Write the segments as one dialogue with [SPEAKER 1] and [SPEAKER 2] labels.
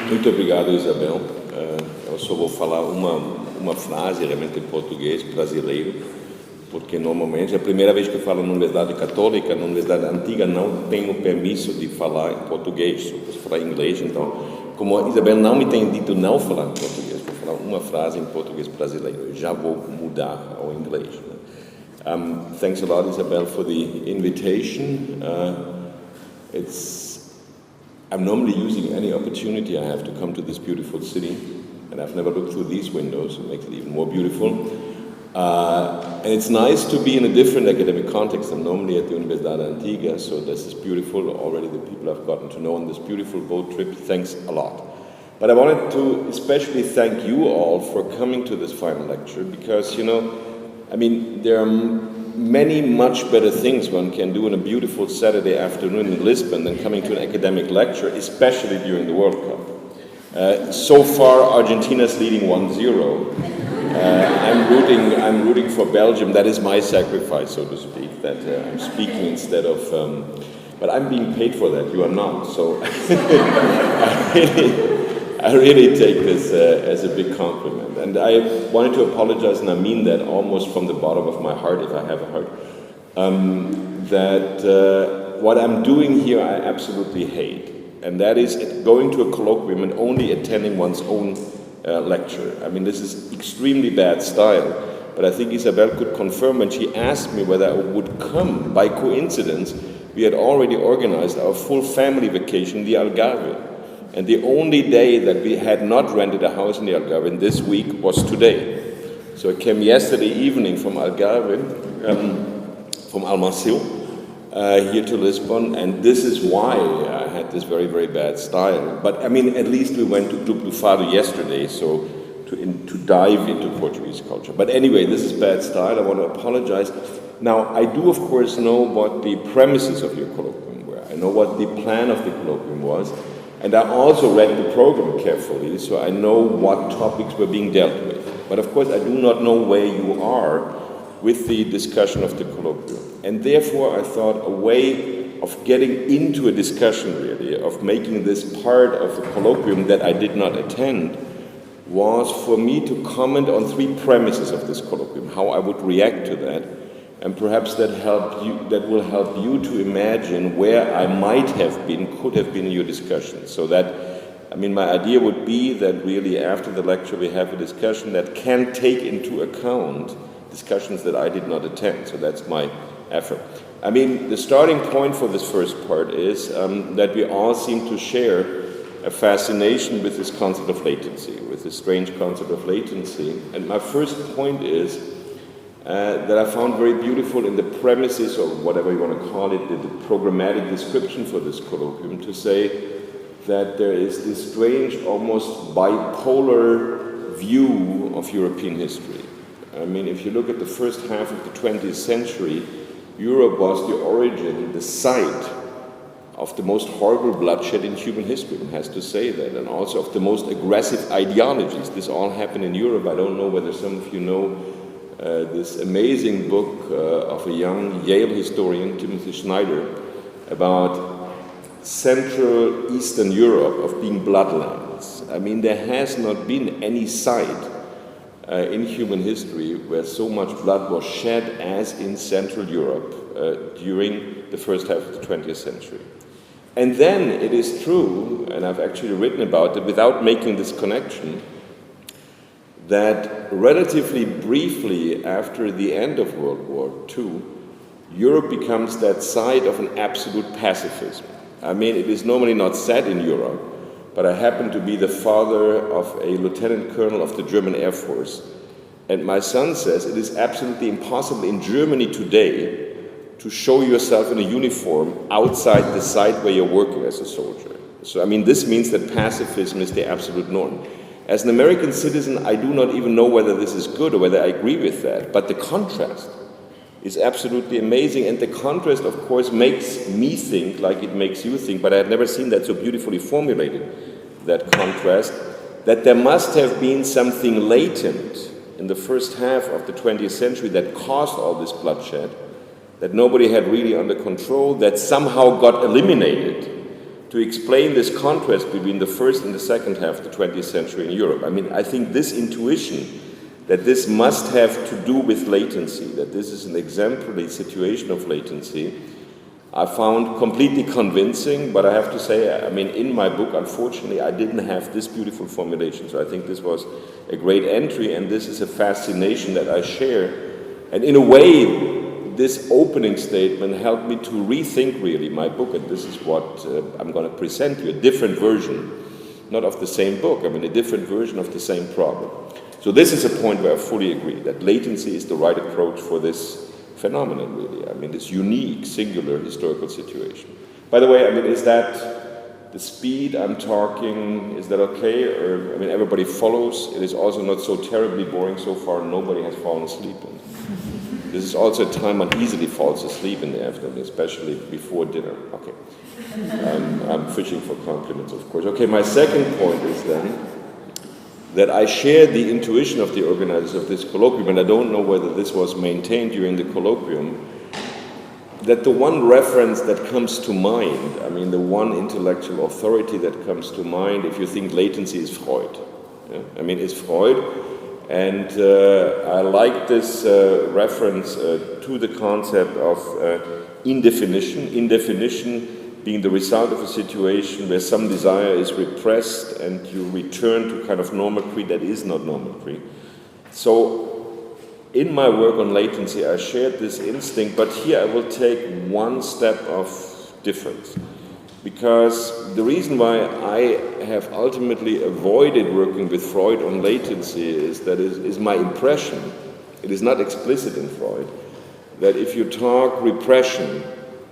[SPEAKER 1] Muito obrigado, Isabel. Eu só vou falar uma frase realmente em português brasileiro, porque normalmente é a primeira vez que eu falo na Universidade Católica, na Universidade Antiga não tenho permisso de falar em português, só posso falar em inglês. Então, como a Isabel não me tem dito não falar em português, vou falar uma frase em português brasileiro. Eu já vou mudar ao inglês. Thanks a lot, Isabel, for the invitation. I'm normally using any opportunity I have to come to this beautiful city, and I've never looked through these windows, so it makes it even more beautiful. And it's nice to be in a different academic context. I'm normally at the Universidade Antiga, so this is beautiful. Already the people I've gotten to know on this beautiful boat trip, thanks a lot. But I wanted to especially thank you all for coming to this final lecture, because, you know, I mean, there are many much better things one can do on a beautiful Saturday afternoon in Lisbon than coming to an academic lecture, especially during the World Cup. So far, Argentina's leading 1-0. I'm rooting for Belgium. That is my sacrifice, so to speak, that I'm speaking instead of... but I'm being paid for that, you are not. So I really take this as a big compliment. And I wanted to apologize, and I mean that almost from the bottom of my heart, if I have a heart, that what I'm doing here I absolutely hate. And that is going to a colloquium and only attending one's own lecture. I mean, this is extremely bad style. But I think Isabel could confirm when she asked me whether I would come. By coincidence, we had already organized our full family vacation in the Algarve. And the only day that we had not rented a house in the Algarve this week was today. So I came yesterday evening from Algarve, from Almasil, here to Lisbon, and this is why I had this very, very bad style. But I mean, at least we went to Duplo Fado yesterday, so to dive into Portuguese culture. But anyway, this is bad style. I want to apologize. Now, I do, of course, know what the premises of your colloquium were. I know what the plan of the colloquium was. And I also read the program carefully, so I know what topics were being dealt with. But of course, I do not know where you are with the discussion of the colloquium. And therefore, I thought a way of getting into a discussion, really, of making this part of the colloquium that I did not attend, was for me to comment on 3 premises of this colloquium, how I would react to that. And perhaps that will help you to imagine where I might have been, could have been in your discussion. So that, I mean, my idea would be that really after the lecture we have a discussion that can take into account discussions that I did not attend. So that's my effort. I mean, the starting point for this first part is that we all seem to share a fascination with this concept of latency, with this strange concept of latency. And my first point is that I found very beautiful in the premises, or whatever you want to call it, the programmatic description for this colloquium, to say that there is this strange, almost bipolar view of European history. I mean, if you look at the first half of the 20th century, Europe was the origin, the site of the most horrible bloodshed in human history, one has to say that, and also of the most aggressive ideologies. This all happened in Europe. I don't know whether some of you know this amazing book of a young Yale historian, Timothy Schneider, about Central Eastern Europe of being bloodlands. I mean, there has not been any site in human history where so much blood was shed as in Central Europe during the first half of the 20th century. And then it is true, and I've actually written about it without making this connection, that relatively briefly after the end of World War II, Europe becomes that site of an absolute pacifism. I mean, it is normally not said in Europe, but I happen to be the father of a lieutenant colonel of the German Air Force. And my son says it is absolutely impossible in Germany today to show yourself in a uniform outside the site where you're working as a soldier. So, I mean, this means that pacifism is the absolute norm. As an American citizen, I do not even know whether this is good or whether I agree with that, but the contrast is absolutely amazing, and the contrast, of course, makes me think like it makes you think, but I had never seen that so beautifully formulated, that contrast, that there must have been something latent in the first half of the 20th century that caused all this bloodshed, that nobody had really under control, that somehow got eliminated to explain this contrast between the first and the second half of the 20th century in Europe. I mean, I think this intuition that this must have to do with latency, that this is an exemplary situation of latency, I found completely convincing, but I have to say, I mean, in my book, unfortunately, I didn't have this beautiful formulation, so I think this was a great entry, and this is a fascination that I share. And in a way, this opening statement helped me to rethink really my book, and this is what I'm going to present you, a different version, not of the same book, I mean a different version of the same problem. So this is a point where I fully agree, that latency is the right approach for this phenomenon really, I mean this unique, singular historical situation. By the way, I mean, is that the speed I'm talking, is that okay? Or, I mean, everybody follows, it is also not so terribly boring so far, nobody has fallen asleep. This is also a time one easily falls asleep in the afternoon, especially before dinner. Okay. I'm fishing for compliments, of course. Okay, my second point is then that I shared the intuition of the organizers of this colloquium, and I don't know whether this was maintained during the colloquium, that the one reference that comes to mind, I mean the one intellectual authority that comes to mind, if you think latency, is Freud. Yeah? I mean, it's Freud. And I like this reference to the concept of indefinition. Indefinition being the result of a situation where some desire is repressed and you return to kind of normal-cree that is not normal-cree. So in my work on latency, I shared this instinct, but here I will take one step of difference. Because the reason why I have ultimately avoided working with Freud on latency is that it is my impression, it is not explicit in Freud, that if you talk repression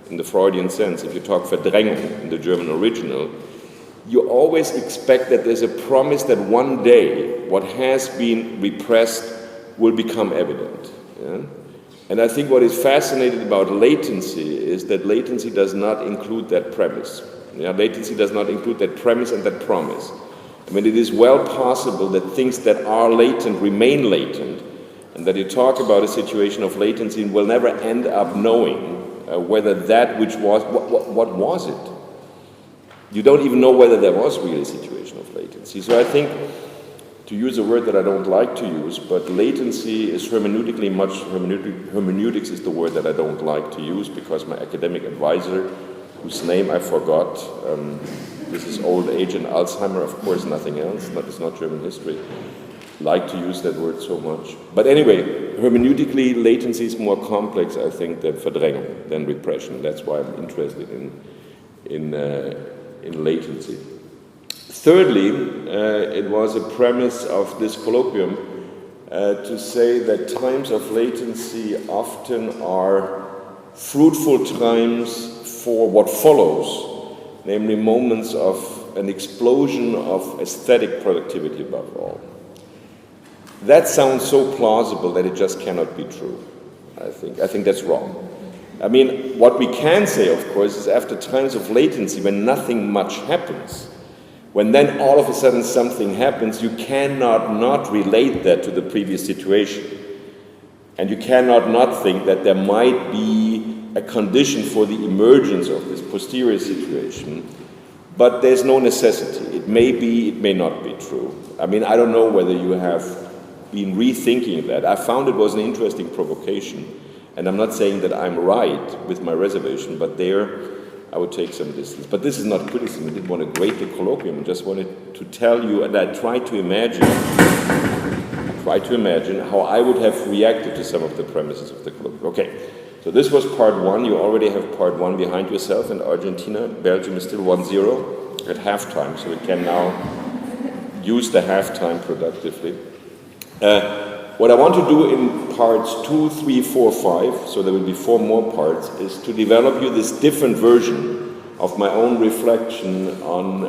[SPEAKER 1] in the Freudian sense, if you talk Verdrängung in the German original, you always expect that there's a promise that one day what has been repressed will become evident. Yeah? And I think what is fascinating about latency is that latency does not include that premise. Yeah, latency does not include that premise and that promise. I mean, it is well possible that things that are latent remain latent, and that you talk about a situation of latency and will never end up knowing whether that which was, what was it? You don't even know whether there was really a situation of latency. So I think, to use a word that I don't like to use, but latency is hermeneutically much, hermeneutics is the word that I don't like to use because my academic advisor, whose name I forgot, this is old age and Alzheimer, of course, nothing else, it's not German history, like to use that word so much. But anyway, hermeneutically, latency is more complex, I think, than Verdrängung, than repression. That's why I'm interested in latency. Thirdly, it was a premise of this colloquium to say that times of latency often are fruitful times for what follows, namely moments of an explosion of aesthetic productivity above all. That sounds so plausible that it just cannot be true, I think. I think that's wrong. I mean, what we can say, of course, is after times of latency, when nothing much happens, when then all of a sudden something happens, you cannot not relate that to the previous situation. And you cannot not think that there might be a condition for the emergence of this posterior situation, but there's no necessity. It may be, it may not be true. I mean, I don't know whether you have been rethinking that. I found it was an interesting provocation, and I'm not saying that I'm right with my reservation, but there I would take some distance. But this is not criticism. I didn't want to grade the colloquium. I just wanted to tell you, and I tried to imagine how I would have reacted to some of the premises of the colloquium. Okay, so this was part one. You already have part one behind yourself, and Argentina, Belgium is still 1-0 at halftime, so we can now use the halftime productively. What I want to do in parts 2, 3, 4, 5, so there will be 4 more parts, is to develop you this different version of my own reflection on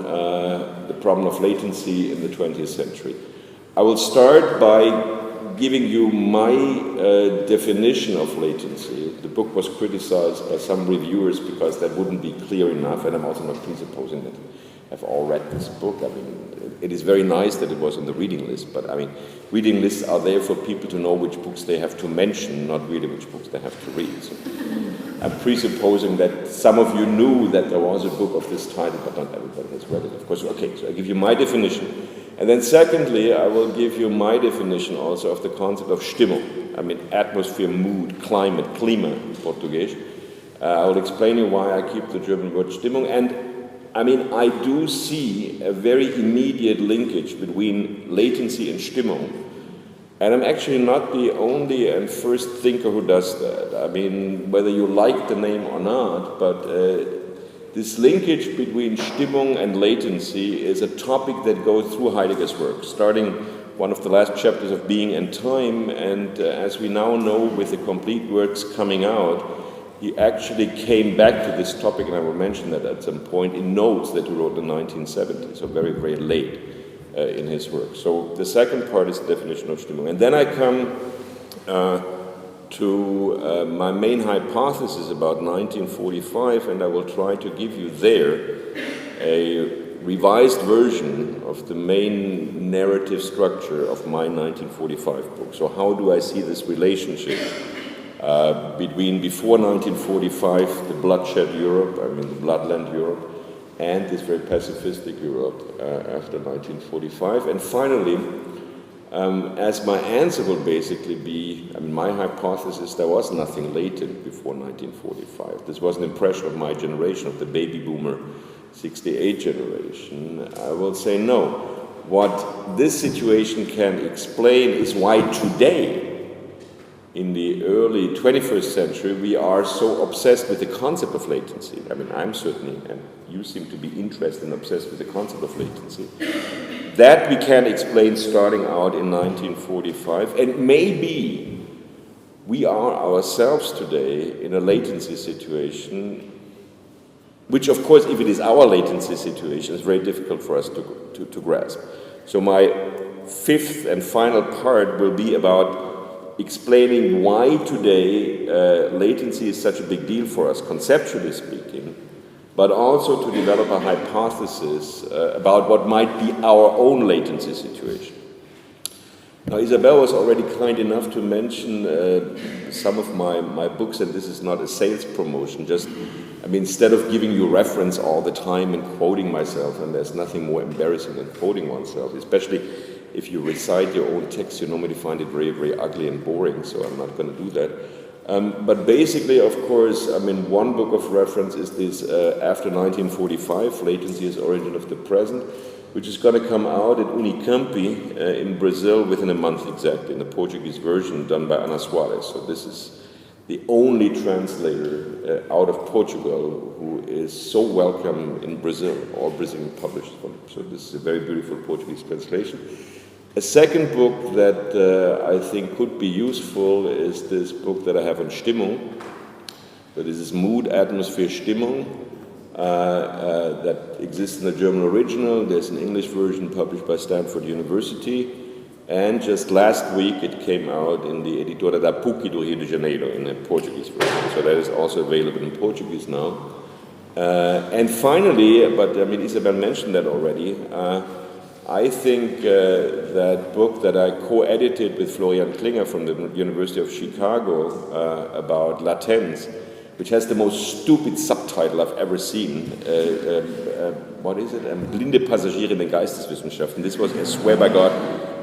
[SPEAKER 1] the problem of latency in the 20th century. I will start by giving you my definition of latency. The book was criticized by some reviewers because that wouldn't be clear enough, and I'm also not presupposing that have all read this book. I mean, it is very nice that it was on the reading list, but I mean, reading lists are there for people to know which books they have to mention, not really which books they have to read. So I'm presupposing that some of you knew that there was a book of this title, but not everybody has read it, of course. Okay, so I give you my definition. And then secondly, I will give you my definition also of the concept of Stimmung. I mean, atmosphere, mood, climate, Klima in Portuguese. I will explain you why I keep the German word Stimmung. And I mean, I do see a very immediate linkage between latency and Stimmung. And I'm actually not the only and first thinker who does that. I mean, whether you like the name or not, but this linkage between Stimmung and latency is a topic that goes through Heidegger's work, starting one of the last chapters of Being and Time, and as we now know with the complete works coming out, he actually came back to this topic, and I will mention that at some point, in notes that he wrote in the 1970s, so very, very late in his work. So the second part is the definition of Stimmung. And then I come to my main hypothesis about 1945, and I will try to give you there a revised version of the main narrative structure of my 1945 book. So how do I see this relationship between before 1945, the bloodshed Europe, I mean the bloodland Europe, and this very pacifistic Europe after 1945. And finally, as my answer will basically be, I mean, my hypothesis, there was nothing latent before 1945. This was an impression of my generation, of the baby boomer 68 generation. I will say no. What this situation can explain is why today, in the early 21st century, we are so obsessed with the concept of latency. I mean, I'm certainly, and you seem to be interested and obsessed with the concept of latency. That we can explain starting out in 1945, and maybe we are ourselves today in a latency situation, which of course, if it is our latency situation, is very difficult for us to grasp. So my fifth and final part will be about explaining why today latency is such a big deal for us, conceptually speaking, but also to develop a hypothesis about what might be our own latency situation. Now, Isabel was already kind enough to mention some of my books, and this is not a sales promotion, just, I mean, instead of giving you reference all the time and quoting myself, and there's nothing more embarrassing than quoting oneself, especially if you recite your own text, you normally find it very, very ugly and boring, so I'm not going to do that. But basically, of course, I mean, one book of reference is this After 1945, Latency as Origin of the Present, which is going to come out at Unicamp in Brazil within a month exactly, in the Portuguese version done by Ana Soares. So this is the only translator out of Portugal who is so welcome in Brazil, all Brazilian published. So this is a very beautiful Portuguese translation. A second book that I think could be useful is this book that I have on Stimmung. So this is Mood, Atmosphere, Stimmung. That exists in the German original. There's an English version published by Stanford University. And just last week it came out in the Editora da PUC do Rio de Janeiro in a Portuguese version. So that is also available in Portuguese now. And finally, but I mean, Isabel mentioned that already, I think that book that I co-edited with Florian Klinger from the University of Chicago about latent, which has the most stupid subtitle I've ever seen. What is it? Blinde Passagiere in den Geisteswissenschaften. This was, I swear by God,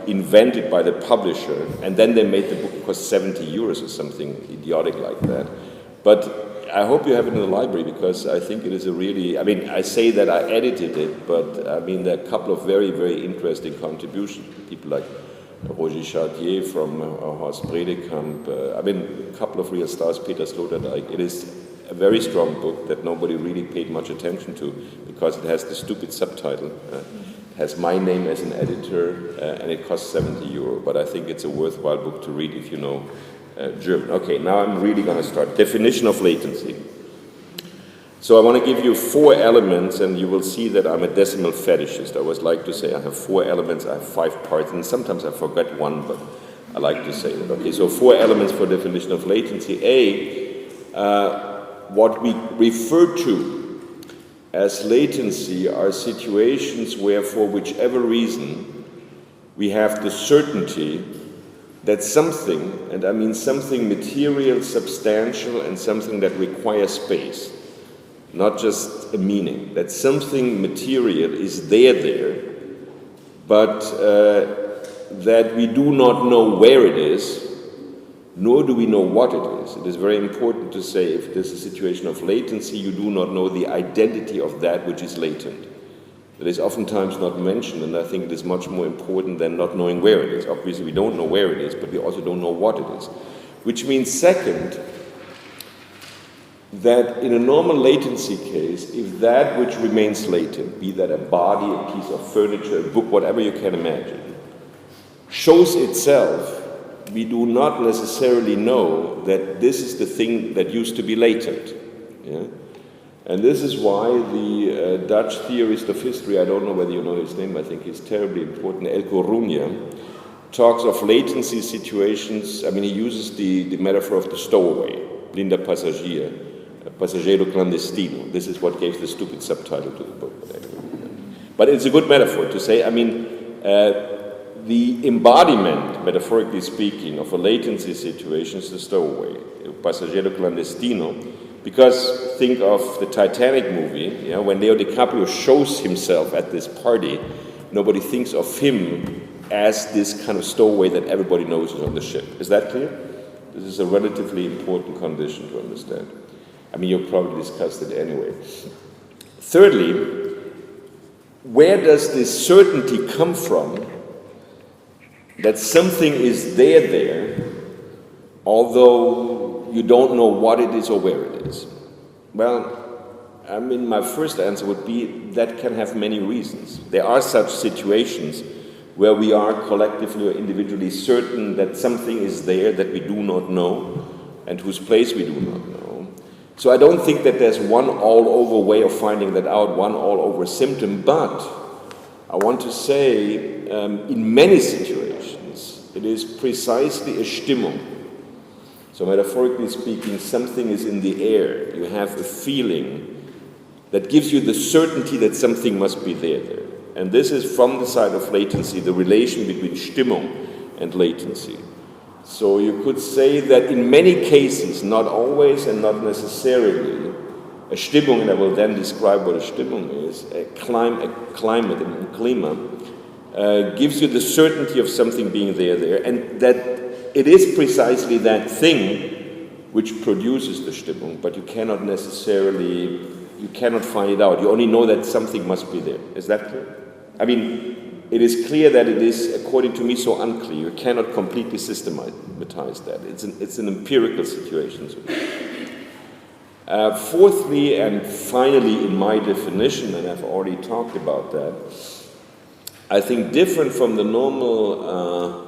[SPEAKER 1] invented by the publisher, and then they made the book cost 70 euros or something idiotic like that. But I hope you have it in the library, because I think it is a really, I mean, I say that I edited it, but I mean, there are a couple of very, very interesting contributions. People like Roger Chartier from Horst Bredekamp, I mean, a couple of real stars, Peter Sloterdijk. It is a very strong book that nobody really paid much attention to, because it has the stupid subtitle. Has my name as an editor, and it costs 70 euro, but I think it's a worthwhile book to read if you know German. Okay, now I'm really going to start. Definition of latency. So I want to give you 4 elements, and you will see that I'm a decimal fetishist. I always like to say I have 4 elements, I have 5 parts, and sometimes I forget one, but I like to say that. Okay, so 4 elements for definition of latency. A, what we refer to as latency are situations where, for whichever reason, we have the certainty that something, and I mean something material, substantial, and something that requires space, not just a meaning, that something material is there, but that we do not know where it is, nor do we know what it is. It is very important to say, if there's a situation of latency, you do not know the identity of that which is latent. That is oftentimes not mentioned, and I think it is much more important than not knowing where it is. Obviously, we don't know where it is, but we also don't know what it is. Which means, second, that in a normal latency case, if that which remains latent, be that a body, a piece of furniture, a book, whatever you can imagine, shows itself, we do not necessarily know that this is the thing that used to be latent. Yeah? And this is why the Dutch theorist of history, I don't know whether you know his name, I think he's terribly important, El Coruña, talks of latency situations. I mean, he uses the metaphor of the stowaway, blinda passagier, passaggero clandestino. This is what gave the stupid subtitle to the book. But it's a good metaphor to say, I mean, the embodiment, metaphorically speaking, of a latency situation is the stowaway, passaggero clandestino, because think of the Titanic movie, when Leo DiCaprio shows himself at this party, nobody thinks of him as this kind of stowaway that everybody knows is on the ship. Is that clear? This is a relatively important condition to understand. I mean, you'll probably discuss it anyway. Thirdly, where does this certainty come from that something is there, although you don't know what it is or where it is? Well, I mean, my first answer would be that can have many reasons. There are such situations where we are collectively or individually certain that something is there that we do not know and whose place we do not know. So I don't think that there's one all-over way of finding that out, one all-over symptom, but I want to say in many situations it is precisely a Stimmung. So metaphorically speaking, something is in the air. You have a feeling that gives you the certainty that something must be there. And this is, from the side of latency, the relation between Stimmung and latency. So you could say that in many cases, not always and not necessarily, a Stimmung, and I will then describe what a Stimmung is, a climate, a klima, gives you the certainty of something being there, and that it is precisely that thing which produces the Stimmung, but you cannot necessarily, you cannot find it out. You only know that something must be there. Is that clear? I mean, it is clear that it is, according to me, so unclear. You cannot completely systematize that. It's an empirical situation. Fourthly, and finally, in my definition, and I've already talked about that, I think different from the normal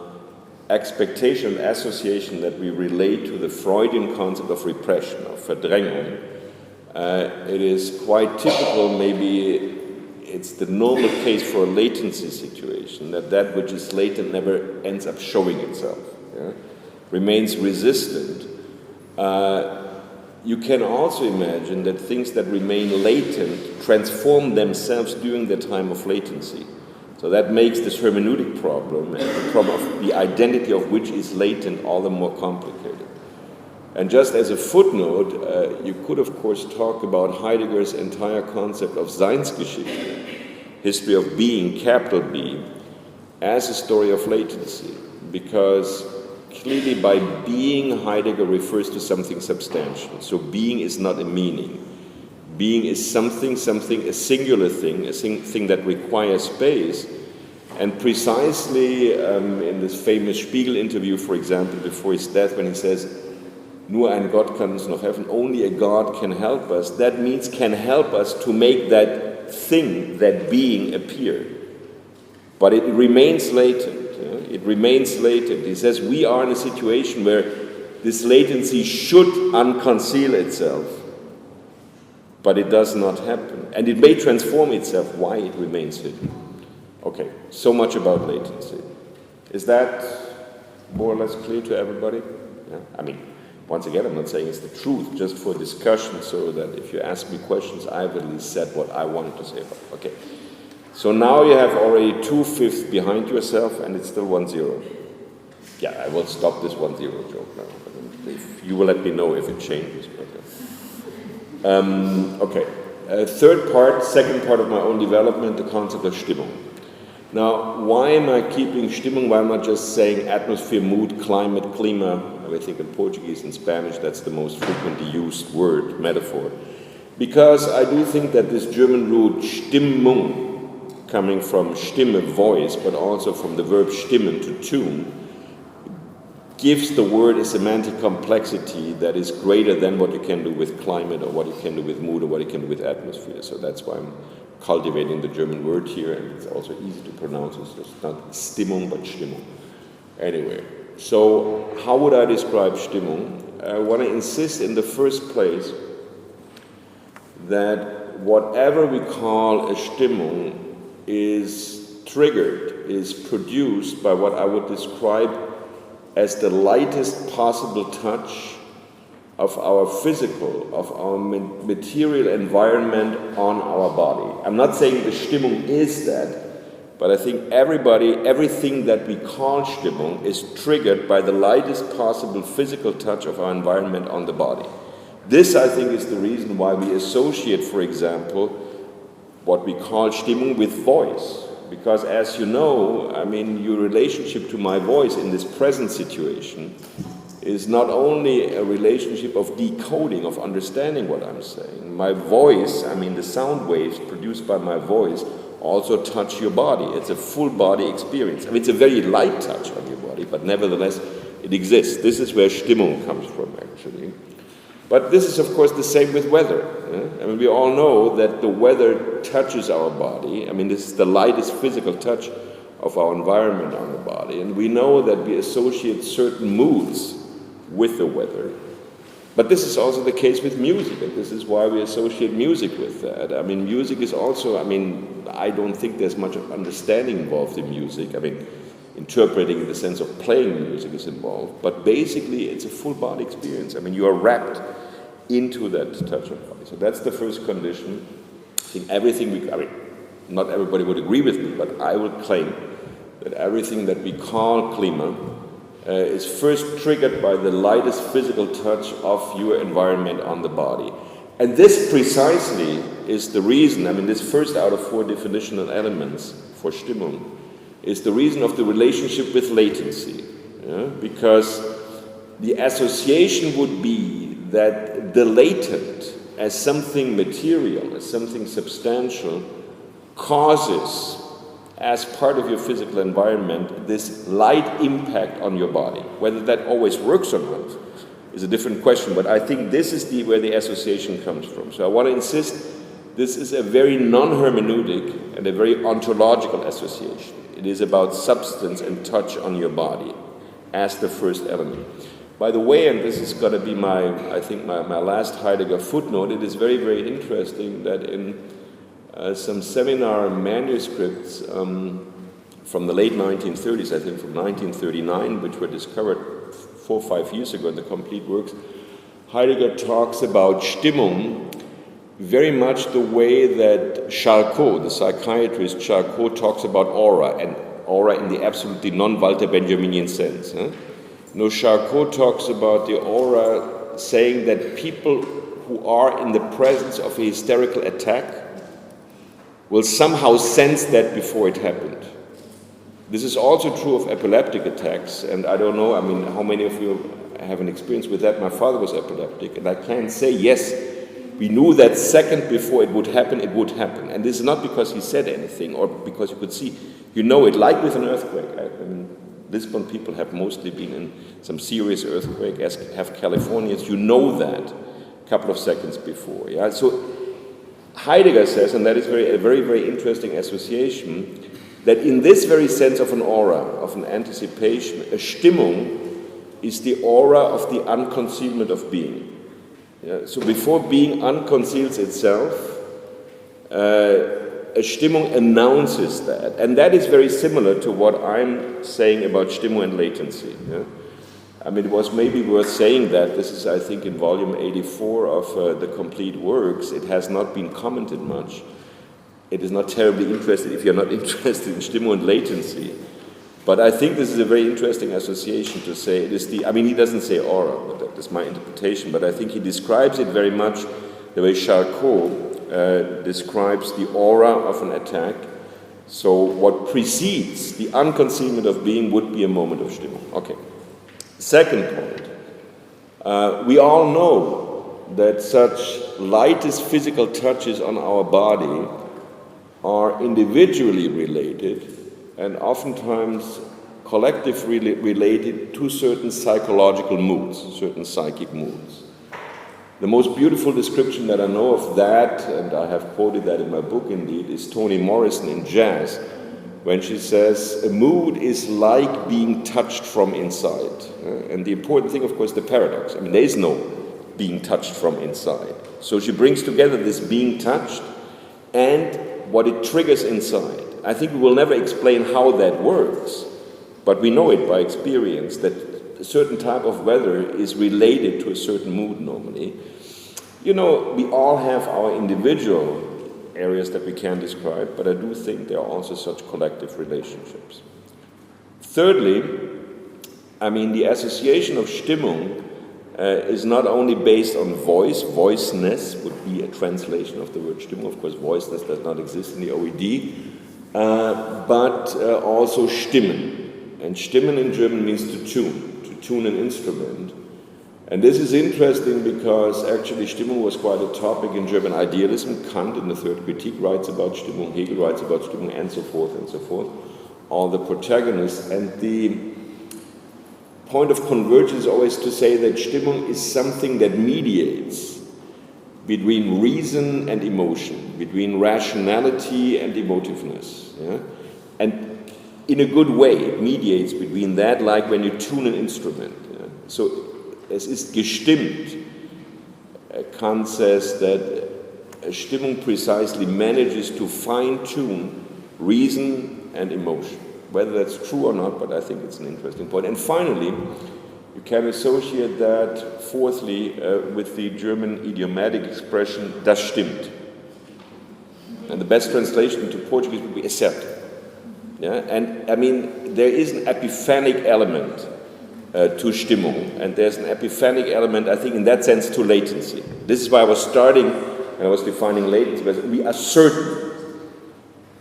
[SPEAKER 1] expectation and association that we relate to the Freudian concept of repression, of Verdrängung, it is quite typical, maybe it's the normal case for a latency situation, that which is latent never ends up showing itself, remains resistant. You can also imagine that things that remain latent transform themselves during the time of latency. So that makes this hermeneutic problem, and the problem of the identity of which is latent, all the more complicated. And just as a footnote, you could of course talk about Heidegger's entire concept of Seinsgeschichte, history of being, capital B, as a story of latency, because clearly by being, Heidegger refers to something substantial. So being is not a meaning. Being is something, a singular thing, a thing that requires space. And precisely in this famous Spiegel interview, for example, before his death, when he says, Nur ein Gott kann uns noch helfen, only a God can help us, that means can help us to make that thing, that being, appear. But it remains latent. It remains latent. He says we are in a situation where this latency should unconceal itself, but it does not happen. And it may transform itself. Why it remains hidden? Okay, so much about latency. Is that more or less clear to everybody? Yeah? I mean, once again, I'm not saying it's the truth, just for discussion, so that if you ask me questions, I've at least said what I wanted to say about it. Okay. So now you have already 2/5 behind yourself, and it's still 1-0. Yeah, I will stop this 1-0 joke now. If you will let me know if it changes. Okay. Third part, second part of my own development, the concept of Stimmung. Now, why am I keeping Stimmung? Why am I just saying atmosphere, mood, climate, clima? I think in Portuguese and Spanish that's the most frequently used word, metaphor. Because I do think that this German root Stimmung, coming from Stimme, voice, but also from the verb stimmen, to tune, gives the word a semantic complexity that is greater than what you can do with climate, or what you can do with mood, or what you can do with atmosphere. So that's why I'm cultivating the German word here, and it's also easy to pronounce. It's just not Stimmung, but Stimmung. Anyway, so how would I describe Stimmung? I want to insist in the first place that whatever we call a Stimmung is triggered, is produced by what I would describe as the lightest possible touch of our physical, of our material environment on our body. I'm not saying the Stimmung is that, but I think everything that we call Stimmung is triggered by the lightest possible physical touch of our environment on the body. This, I think, is the reason why we associate, for example, what we call Stimmung with voice. Because as you know, I mean, your relationship to my voice in this present situation is not only a relationship of decoding, of understanding what I'm saying. My voice, I mean the sound waves produced by my voice, also touch your body. It's a full body experience. I mean, it's a very light touch on your body, but nevertheless, it exists. This is where Stimmung comes from, actually. But this is, of course, the same with weather. I mean, we all know that the weather touches our body. I mean, this is the lightest physical touch of our environment on the body. And we know that we associate certain moods with the weather. But this is also the case with music, and this is why we associate music with that. I mean, music is also, I don't think there's much of understanding involved in music. I mean, interpreting in the sense of playing music is involved, but basically it's a full body experience. I mean, you are wrapped into that touch of body. So that's the first condition. I think not everybody would agree with me, but I would claim that everything that we call klima is first triggered by the lightest physical touch of your environment on the body. And this precisely is the reason, this first out of 4 definitional elements for Stimmung is the reason of the relationship with latency. Because the association would be that the latent, as something material, as something substantial, causes, as part of your physical environment, this light impact on your body. Whether that always works or not is a different question, but I think this is where the association comes from. So I want to insist, this is a very non-hermeneutic and a very ontological association. It is about substance and touch on your body as the first element. By the way, and this is going to be my last Heidegger footnote, it is very, very interesting that in some seminar manuscripts from the late 1930s, I think from 1939, which were discovered 4 or 5 years ago in the complete works, Heidegger talks about Stimmung very much the way that Charcot, the psychiatrist Charcot, talks about aura, and aura in the absolutely non-Walter Benjaminian sense. Charcot talks about the aura saying that people who are in the presence of a hysterical attack will somehow sense that before it happened. This is also true of epileptic attacks, and I don't know, how many of you have an experience with that? My father was epileptic, and I can say, yes, we knew that second before it would happen, And this is not because he said anything or because you could see. You know it, like with an earthquake. Lisbon people have mostly been in some serious earthquake, as have Californians. You know that a couple of seconds before. Yeah? So Heidegger says, and that is a very, very interesting association, that in this very sense of an aura, of an anticipation, a Stimmung is the aura of the unconcealment of being. Yeah? So before being unconceals itself, a Stimmung announces that. And that is very similar to what I'm saying about Stimmung and latency. Yeah? I mean, it was maybe worth saying that this is, I think, in volume 84 of the complete works. It has not been commented much. It is not terribly interested if you're not interested in Stimmung and latency. But I think this is a very interesting association to say it is the, I mean, he doesn't say aura, but that's my interpretation, but I think he describes it very much the way Charcot describes the aura of an attack. So what precedes the unconcealment of being would be a moment of Stimmung. Okay. Second point. We all know that such lightest physical touches on our body are individually related and oftentimes collectively related to certain psychological moods, certain psychic moods. The most beautiful description that I know of that, and I have quoted that in my book indeed, is Toni Morrison in Jazz, when she says, a mood is like being touched from inside. And the important thing, of course, the paradox. I mean, there is no being touched from inside. So she brings together this being touched and what it triggers inside. I think we will never explain how that works, but we know it by experience that a certain type of weather is related to a certain mood normally. You know, we all have our individual areas that we can describe, but I do think there are also such collective relationships. Thirdly, I mean, the association of Stimmung is not only based on voice, voiceness would be a translation of the word Stimmung, of course voiceness does not exist in the OED, but also Stimmen. And Stimmen in German means to tune an instrument. And this is interesting because actually Stimmung was quite a topic in German idealism. Kant in the Third Critique writes about Stimmung, Hegel writes about Stimmung, and so forth, all the protagonists. And the point of convergence is always to say that Stimmung is something that mediates between reason and emotion, between rationality and emotiveness. Yeah? And in a good way, it mediates between that, like when you tune an instrument. Yeah? So, es ist gestimmt. Kant says that Stimmung precisely manages to fine-tune reason and emotion. Whether that's true or not, but I think it's an interesting point. And finally, you can associate that, fourthly, with the German idiomatic expression, das stimmt. And the best translation into Portuguese would be é certo. Yeah? And I mean, there is an epiphanic element to Stimmung, and there's an epiphanic element, I think, in that sense, to latency. This is why I was starting, and I was defining latency, because we are certain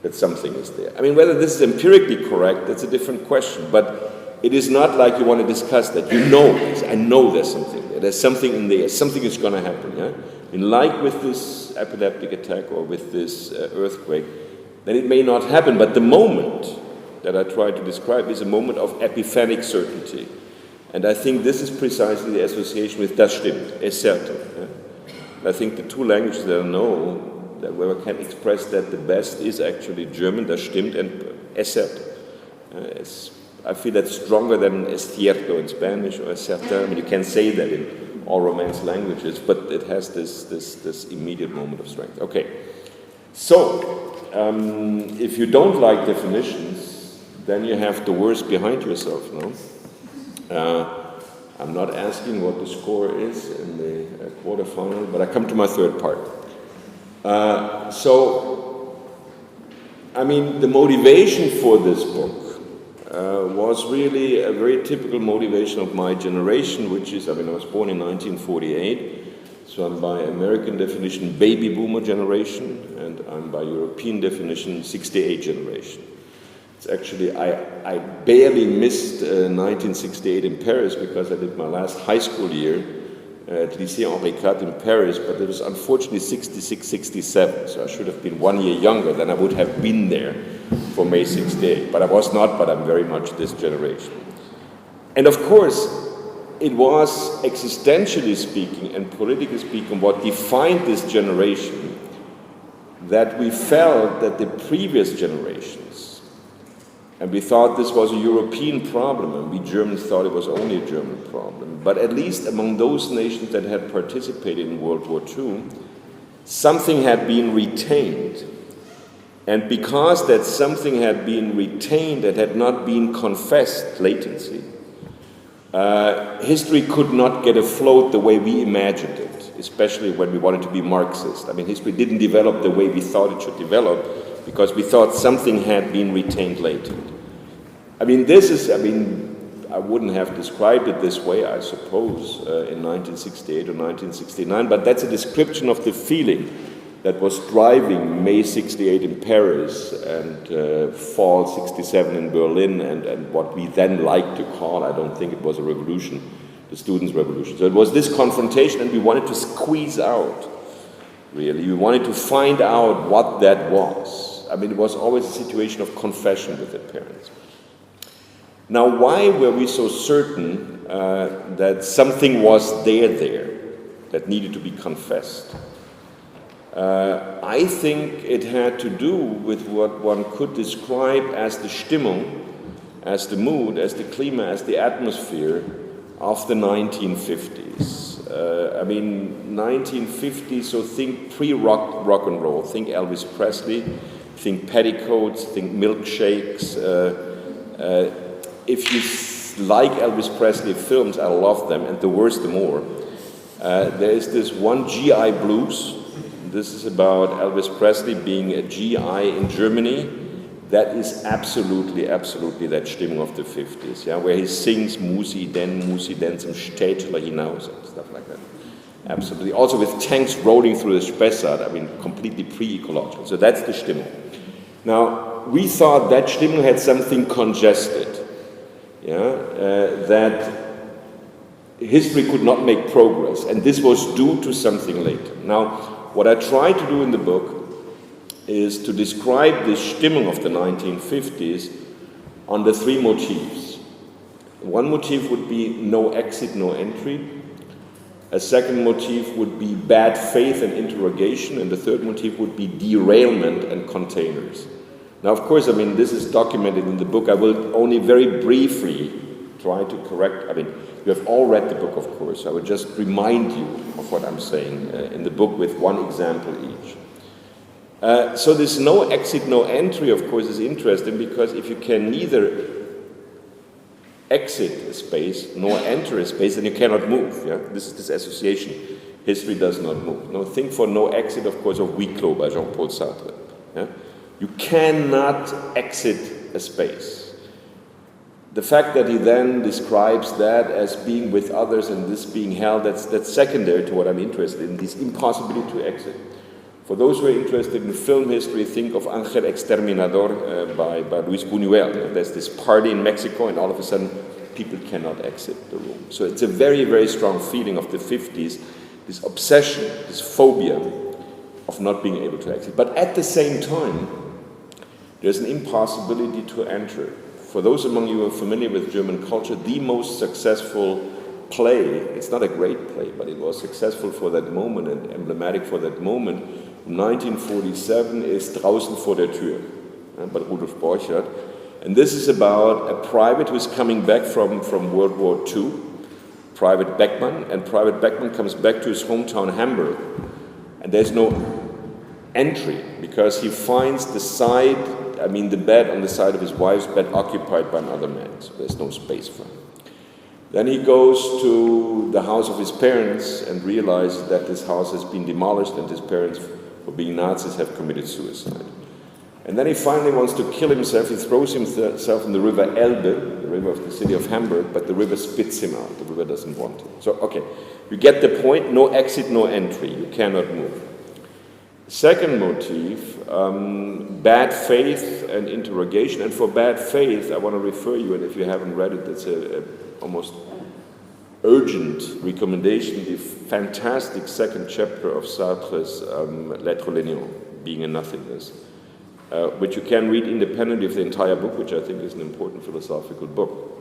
[SPEAKER 1] that something is there. I mean, whether this is empirically correct, that's a different question, but it is not like you want to discuss that. You know this. I know there's something there. There's something in there. Something is going to happen, yeah? And like with this epileptic attack or with this earthquake, then it may not happen, but the moment that I try to describe is a moment of epiphanic certainty. And I think this is precisely the association with das stimmt, es certo. Yeah? I think the two languages that I know that where I can express that the best is actually German, das stimmt, and es certo. I feel that's stronger than es cierto in Spanish or es certain. I mean, you can say that in all Romance languages, but it has this immediate moment of strength. Okay, so if you don't like definitions, then you have the worst behind yourself, no? I'm not asking what the score is in the quarterfinal, but I come to my third part. So, I mean, the motivation for this book was really a very typical motivation of my generation, which is, I mean, I was born in 1948, so I'm by American definition baby boomer generation, and I'm by European definition 68 generation. It's actually, I barely missed 1968 in Paris because I did my last high school year at Lycée Henri IV in Paris, but it was unfortunately 66, 67, so I should have been 1 year younger, then I would have been there for May 68, but I was not, but I'm very much this generation. And of course, it was existentially speaking and politically speaking what defined this generation, that we felt that the previous generations, and we thought this was a European problem, and we Germans thought it was only a German problem. But at least among those nations that had participated in World War II, something had been retained. And because that something had been retained that had not been confessed, latency, history could not get afloat the way we imagined it, especially when we wanted to be Marxist. I mean, history didn't develop the way we thought it should develop because we thought something had been retained latent. I mean, I wouldn't have described it this way, I suppose, in 1968 or 1969, but that's a description of the feeling that was driving May 68 in Paris and fall 67 in Berlin and what we then like to call, I don't think it was a revolution, the students' revolution. So it was this confrontation, and we wanted to squeeze out, really. We wanted to find out what that was. I mean, it was always a situation of confession with the parents. Now, why were we so certain that something was there that needed to be confessed? I think it had to do with what one could describe as the Stimmung, as the mood, as the Klima, as the atmosphere of the 1950s. I mean, 1950s, so think pre-rock and roll, think Elvis Presley, think petticoats, think milkshakes. If you like Elvis Presley films, I love them, and the worse the more. There is this one GI Blues. This is about Elvis Presley being a GI in Germany. That is absolutely that Stimmung of the 50s, yeah, where he sings Musi den zum Städtler hinaus and stuff like that. Absolutely. Also with tanks rolling through the Spessart, I mean, completely pre-ecological. So that's the Stimmung. Now, we thought that Stimmung had something congested, yeah, that history could not make progress, and this was due to something later. Now, what I try to do in the book is to describe the Stimmung of the 1950s on the three motifs. One motif would be no exit, no entry. A second motif would be bad faith and interrogation, and the third motif would be derailment and containers. Now, of course, I mean, this is documented in the book. I will only very briefly try to correct, I mean, you have all read the book, of course. I would just remind you of what I'm saying in the book with one example each. So this no exit, no entry, of course, is interesting because if you can neither exit a space nor enter a space, then you cannot move. Yeah? This is this association. History does not move. No, think for no exit, of course, of huis clos by Jean-Paul Sartre. Yeah? You cannot exit a space. The fact that he then describes that as being with others and this being held, that's secondary to what I'm interested in, this impossibility to exit. For those who are interested in film history, think of Ángel Exterminador by Luis Buñuel. There's this party in Mexico and all of a sudden people cannot exit the room. So it's a very, very strong feeling of the 50s, this obsession, this phobia of not being able to exit. But at the same time, there's an impossibility to enter. For those among you who are familiar with German culture, the most successful play, it's not a great play, but it was successful for that moment and emblematic for that moment, 1947 is Draußen vor der Tür, by Rudolf Borchardt. And this is about a private who's coming back from World War II, Private Beckmann, and Private Beckmann comes back to his hometown Hamburg. And there's no entry because he finds the bed on the side of his wife's bed occupied by another man, so there's no space for him. Then he goes to the house of his parents and realizes that this house has been demolished and his parents, for being Nazis, have committed suicide. And then he finally wants to kill himself. He throws himself in the river Elbe, the river of the city of Hamburg, but the river spits him out. The river doesn't want him. So, okay, you get the point. No exit, no entry. You cannot move. Second motif, bad faith and interrogation. And for bad faith, I want to refer you, and if you haven't read it, it's a almost urgent recommendation, the fantastic second chapter of Sartre's L'être Lénion, Being a Nothingness, which you can read independently of the entire book, which I think is an important philosophical book.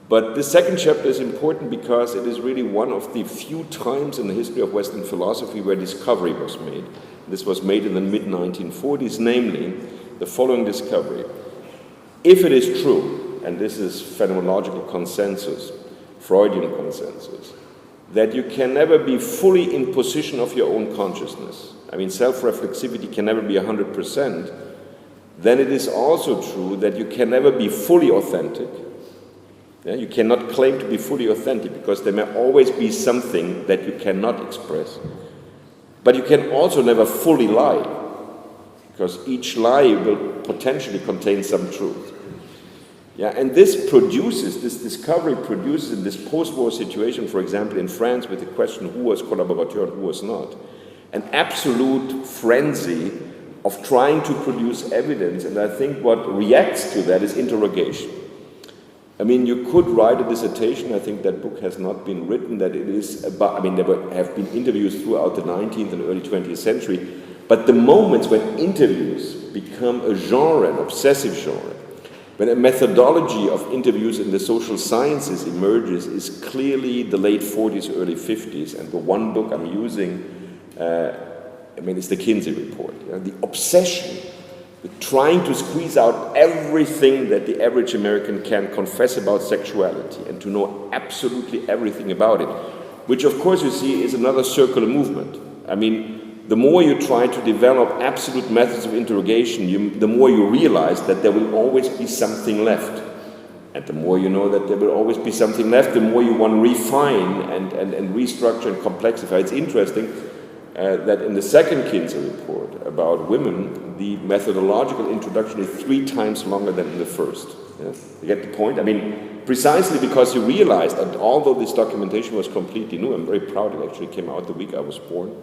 [SPEAKER 1] But the second chapter is important because it is really one of the few times in the history of Western philosophy where discovery was made. This was made in the mid-1940s, namely the following discovery. If it is true, and this is phenomenological consensus, Freudian consensus, that you can never be fully in possession of your own consciousness, I mean self-reflexivity can never be 100%, then it is also true that you can never be fully authentic, Yeah? You cannot claim to be fully authentic because there may always be something that you cannot express. But you can also never fully lie, because each lie will potentially contain some truth. Yeah, and this discovery produces in this post-war situation, for example, in France, with the question who was collaborateur and who was not, an absolute frenzy of trying to produce evidence, and I think what reacts to that is interrogation. I mean, you could write a dissertation, I think that book has not been written, that it is about, I mean, there have been interviews throughout the 19th and early 20th century, but the moments when interviews become a genre, an obsessive genre, when a methodology of interviews in the social sciences emerges, is clearly the late 40s, early 50s, and the one book I'm using, it's the Kinsey Report. You know, the obsession with trying to squeeze out everything that the average American can confess about sexuality and to know absolutely everything about it, which of course you see is another circular movement. I mean, the more you try to develop absolute methods of interrogation, the more you realize that there will always be something left. And the more you know that there will always be something left, the more you want to refine and restructure and complexify. It's interesting that in the second Kinsey report about women, the methodological introduction is 3 times longer than in the first. Yeah? You get the point? I mean, precisely because you realize that although this documentation was completely new, I'm very proud it actually came out the week I was born.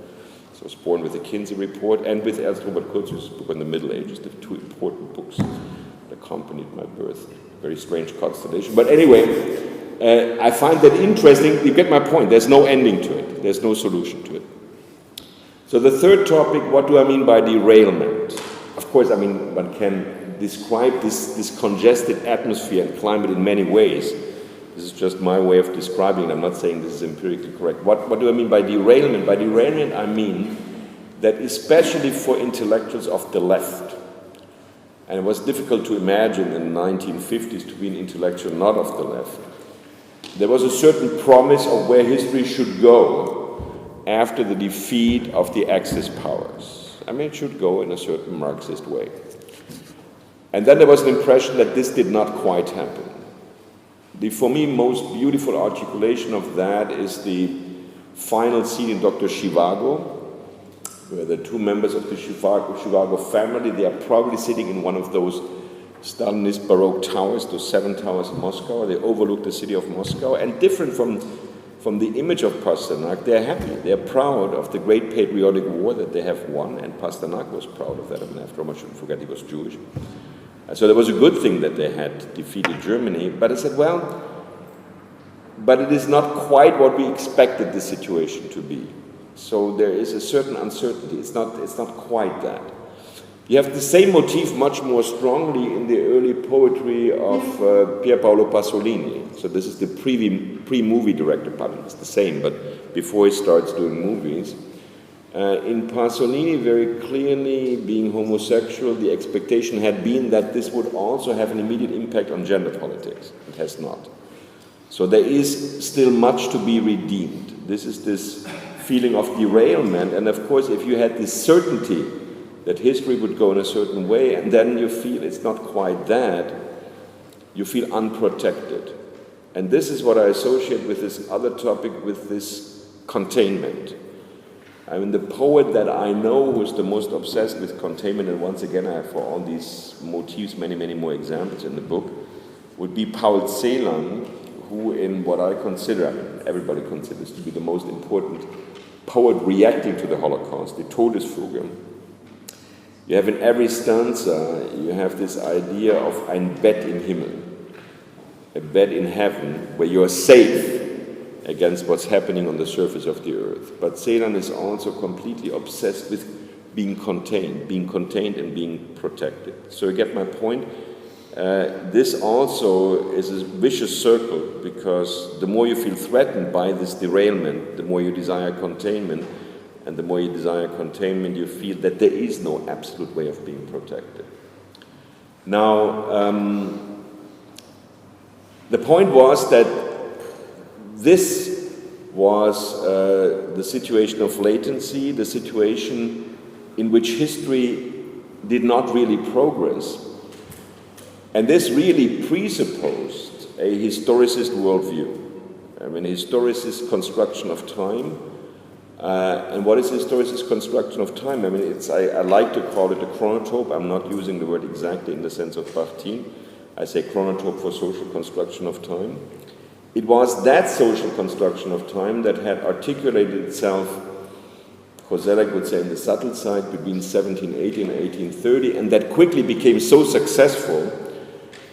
[SPEAKER 1] So I was born with the Kinsey report and with Ernst Robert Curtius' book on the Middle Ages, the 2 important books that accompanied my birth. Very strange constellation. But anyway, I find that interesting. You get my point. There's no ending to it. There's no solution to it. So the third topic, what do I mean by derailment? Of course, I mean, one can describe this congested atmosphere and climate in many ways. This is just my way of describing it. I'm not saying this is empirically correct. What do I mean by derailment? By derailment, I mean that especially for intellectuals of the left, and it was difficult to imagine in the 1950s to be an intellectual not of the left, there was a certain promise of where history should go after the defeat of the Axis powers. I mean, it should go in a certain Marxist way. And then there was an impression that this did not quite happen. The, for me, most beautiful articulation of that is the final scene in Dr. Zhivago, where the 2 members of the Zhivago family, they are probably sitting in one of those Stalinist Baroque towers, those 7 towers in Moscow. They overlook the city of Moscow, and different from the image of Pasternak, they're happy. They're proud of the great patriotic war that they have won, and Pasternak was proud of that. I mean, after all, I shouldn't forget he was Jewish. So there was a good thing that they had defeated Germany, but I said, well, but it is not quite what we expected the situation to be. So there is a certain uncertainty. It's not quite that. You have the same motif much more strongly in the early poetry of Pier Paolo Pasolini. So this is the pre-movie director, pardon, it's the same, but before he starts doing movies. In Pasolini, very clearly, being homosexual, the expectation had been that this would also have an immediate impact on gender politics. It has not. So there is still much to be redeemed. This is this feeling of derailment, and of course, if you had this certainty that history would go in a certain way, and then you feel it's not quite that, you feel unprotected. And this is what I associate with this other topic, with this containment. I mean, the poet that I know who's the most obsessed with containment, and once again I have for all these motifs many, many more examples in the book, would be Paul Celan, who in what I consider, I mean, everybody considers to be the most important poet reacting to the Holocaust, the Todesfuge. You have in every stanza, you have this idea of ein Bett im Himmel, a bed in heaven where you are safe against what's happening on the surface of the earth. But Celan is also completely obsessed with being contained and being protected. So you get my point? This also is a vicious circle, because the more you feel threatened by this derailment, the more you desire containment, and the more you desire containment, you feel that there is no absolute way of being protected. Now, the point was that this was the situation of latency, the situation in which history did not really progress. And this really presupposed a historicist worldview. I mean, a historicist construction of time. And what is a historicist construction of time? I mean, I like to call it a chronotope. I'm not using the word exactly in the sense of Bakhtin. I say chronotope for social construction of time. It was that social construction of time that had articulated itself, Koselleck would say, in the subtle side between 1780 and 1830, and that quickly became so successful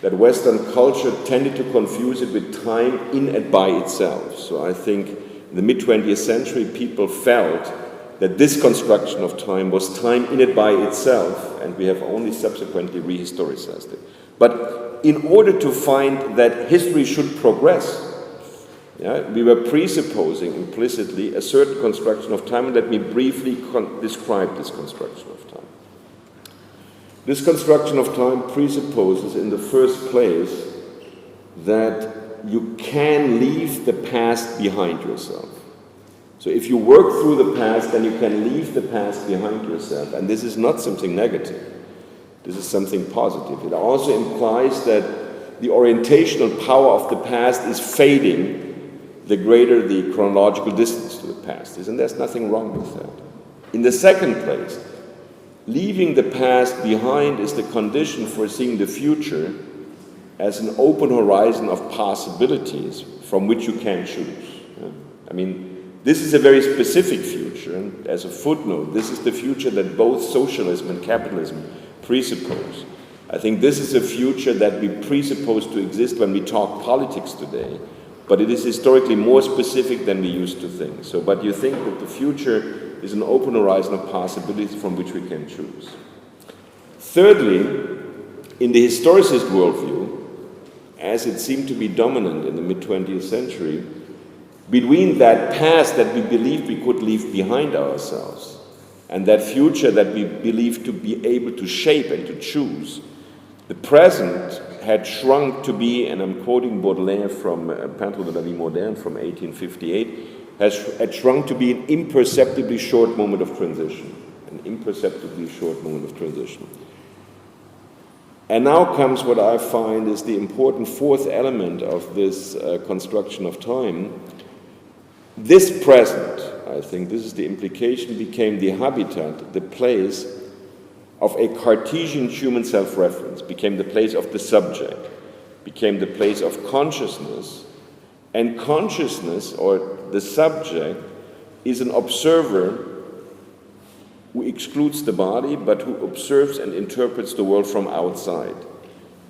[SPEAKER 1] that Western culture tended to confuse it with time in and by itself. So I think in the mid-20th century, people felt that this construction of time was time in and by itself, and we have only subsequently rehistoricized it. But in order to find that history should progress, we were presupposing implicitly a certain construction of time, and let me briefly describe this construction of time. This construction of time presupposes, in the first place, that you can leave the past behind yourself. So if you work through the past, then you can leave the past behind yourself. And this is not something negative. This is something positive. It also implies that the orientational power of the past is fading the greater the chronological distance to the past is, and there's nothing wrong with that. In the second place, leaving the past behind is the condition for seeing the future as an open horizon of possibilities from which you can choose. I mean, this is a very specific future, and as a footnote, this is the future that both socialism and capitalism presuppose. I think this is a future that we presuppose to exist when we talk politics today, but it is historically more specific than we used to think. So, but you think that the future is an open horizon of possibilities from which we can choose. Thirdly, in the historicist worldview, as it seemed to be dominant in the mid-20th century, between that past that we believed we could leave behind ourselves and that future that we believed to be able to shape and to choose, the present had shrunk to be, and I'm quoting Baudelaire from Peintre de la Vie Moderne from 1858, had shrunk to be an imperceptibly short moment of transition. An imperceptibly short moment of transition. And now comes what I find is the important fourth element of this construction of time. This present, I think this is the implication, became the habitat, the place of a Cartesian human self-reference, became the place of the subject, became the place of consciousness, and consciousness, or the subject, is an observer who excludes the body, but who observes and interprets the world from outside.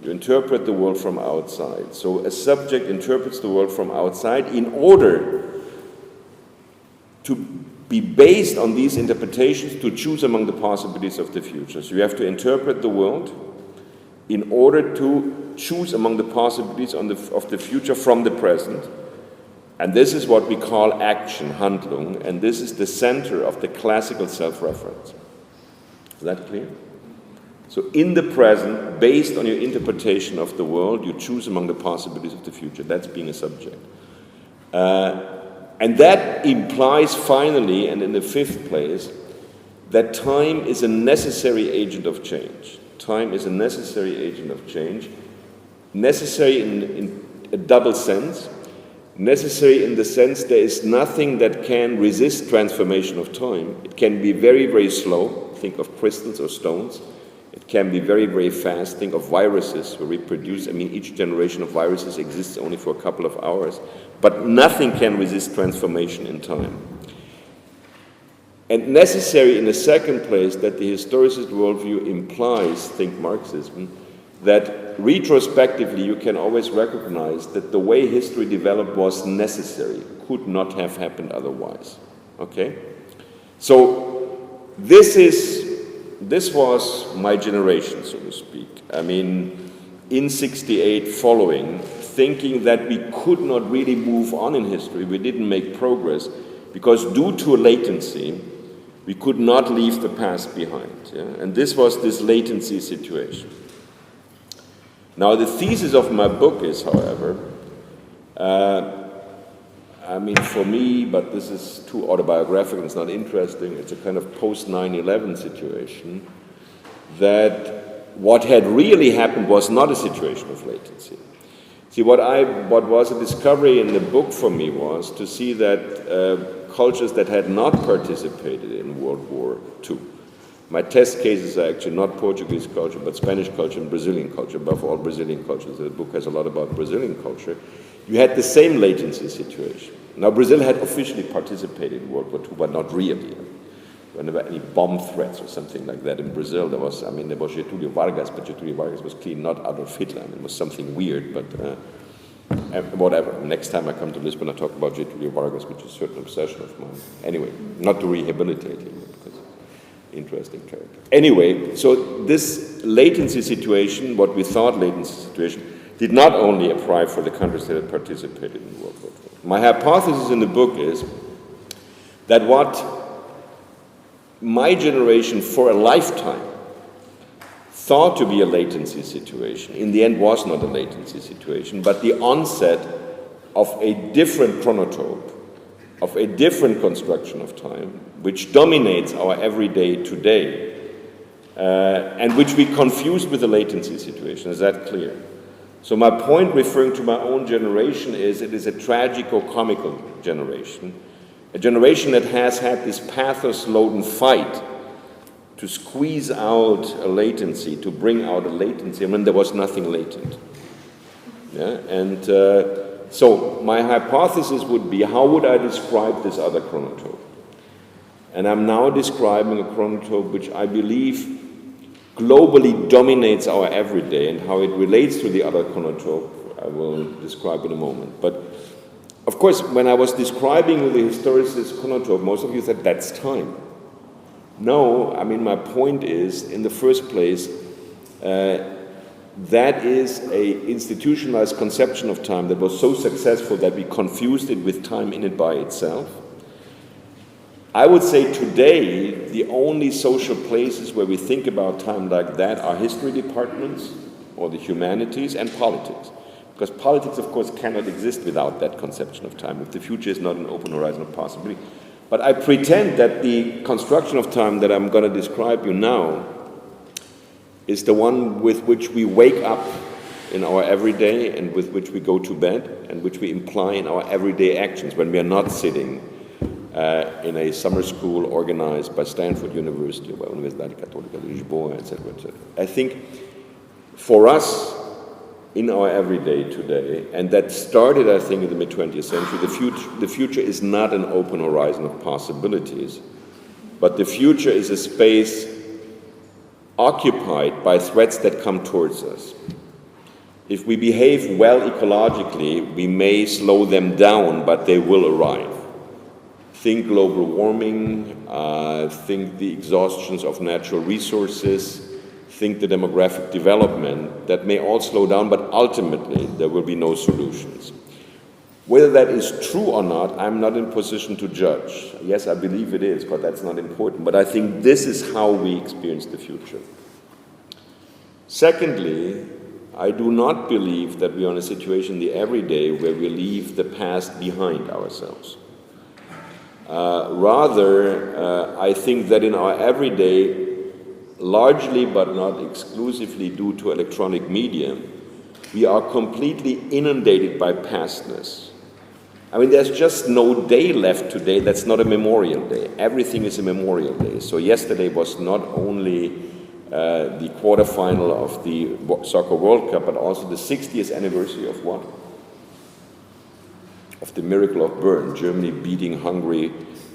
[SPEAKER 1] You interpret the world from outside. So a subject interprets the world from outside in order to be based on these interpretations to choose among the possibilities of the future. So you have to interpret the world in order to choose among the possibilities of the future from the present. And this is what we call action, Handlung, and this is the center of the classical self-reference. Is that clear? So in the present, based on your interpretation of the world, you choose among the possibilities of the future. That's being a subject. And that implies finally, and in the fifth place, that time is a necessary agent of change. Time is a necessary agent of change, necessary in a double sense. Necessary in the sense there is nothing that can resist transformation of time. It can be very, very slow. Think of crystals or stones. It can be very, very fast. Think of viruses who reproduce. I mean, each generation of viruses exists only for a couple of hours. But nothing can resist transformation in time. And necessary in the second place that the historicist worldview implies, think Marxism, that retrospectively you can always recognize that the way history developed was necessary, could not have happened otherwise. Okay? So this was my generation, so to speak. I mean, in 68 following, thinking that we could not really move on in history, we didn't make progress, because due to a latency, we could not leave the past behind. Yeah? And this was this latency situation. Now, the thesis of my book is, however, I mean, for me, but this is too autobiographical, it's not interesting, it's a kind of post-9/11 situation, that what had really happened was not a situation of latency. See, what was a discovery in the book for me was to see that cultures that had not participated in World War II, my test cases are actually not Portuguese culture, but Spanish culture and Brazilian culture, above all Brazilian cultures. The book has a lot about Brazilian culture. You had the same latency situation. Now, Brazil had officially participated in World War II, but not really. There were never any bomb threats or something like that in Brazil. There was Getúlio Vargas, but Getúlio Vargas was clearly not Adolf Hitler. It was something weird, but whatever. Next time I come to Lisbon, I talk about Getúlio Vargas, which is a certain obsession of mine. Anyway, not to rehabilitate him, because interesting character. Anyway, so this latency situation, what we thought latency situation, did not only apply for the countries that had participated in World War II. My hypothesis in the book is that what my generation for a lifetime thought to be a latency situation, in the end was not a latency situation, but the onset of a different chronotope, of a different construction of time, which dominates our everyday today, and which we confused with the latency situation. Is that clear? So my point referring to my own generation is it is a tragico-comical generation, a generation that has had this pathos-laden fight to squeeze out a latency, to bring out a latency, when there was nothing latent. Yeah? And so my hypothesis would be, how would I describe this other chronotope? And I'm now describing a chronotope which I believe globally dominates our everyday, and how it relates to the other chronotope I will describe in a moment. But of course, when I was describing the historicist chronotope, most of you said, that's time. No, I mean, my point is, in the first place, that is an institutionalized conception of time that was so successful that we confused it with time in it by itself. I would say today, the only social places where we think about time like that are history departments, or the humanities, and politics. Because politics, of course, cannot exist without that conception of time, if the future is not an open horizon of possibility. But I pretend that the construction of time that I'm going to describe you now is the one with which we wake up in our everyday, and with which we go to bed, and which we imply in our everyday actions when we are not sitting in a summer school organized by Stanford University or by Universidade Católica de Lisboa, etc., etc. I think for us, in our everyday today, and that started, I think, in the mid-20th century, the future is not an open horizon of possibilities, but the future is a space occupied by threats that come towards us. If we behave well ecologically, we may slow them down, but they will arrive. Think global warming, think the exhaustions of natural resources, think the demographic development. That may all slow down, but ultimately there will be no solutions. Whether that is true or not, I'm not in position to judge. Yes, I believe it is, but that's not important. But I think this is how we experience the future. Secondly, I do not believe that we are in a situation in the everyday where we leave the past behind ourselves. Rather, I think that in our everyday, largely but not exclusively due to electronic media, we are completely inundated by pastness. I mean, there's just no day left today that's not a memorial day. Everything is a memorial day. So yesterday was not only the quarterfinal of the Soccer World Cup, but also the 60th anniversary of what? Of the miracle of Bern, Germany beating Hungary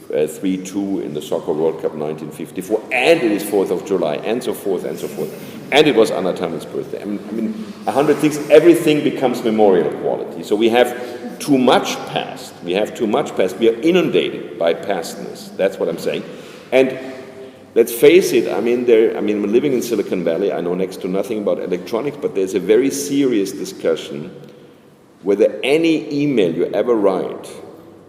[SPEAKER 1] 3-2 in the Soccer World Cup 1954, and it is 4th of July, and so forth, and so forth. And it was Anna Tannen's birthday. I mean, 100 things, everything becomes memorial quality. So we have too much past. We have too much past. We are inundated by pastness. That's what I'm saying. And let's face it, I'm living in Silicon Valley. I know next to nothing about electronics, but there's a very serious discussion whether any email you ever write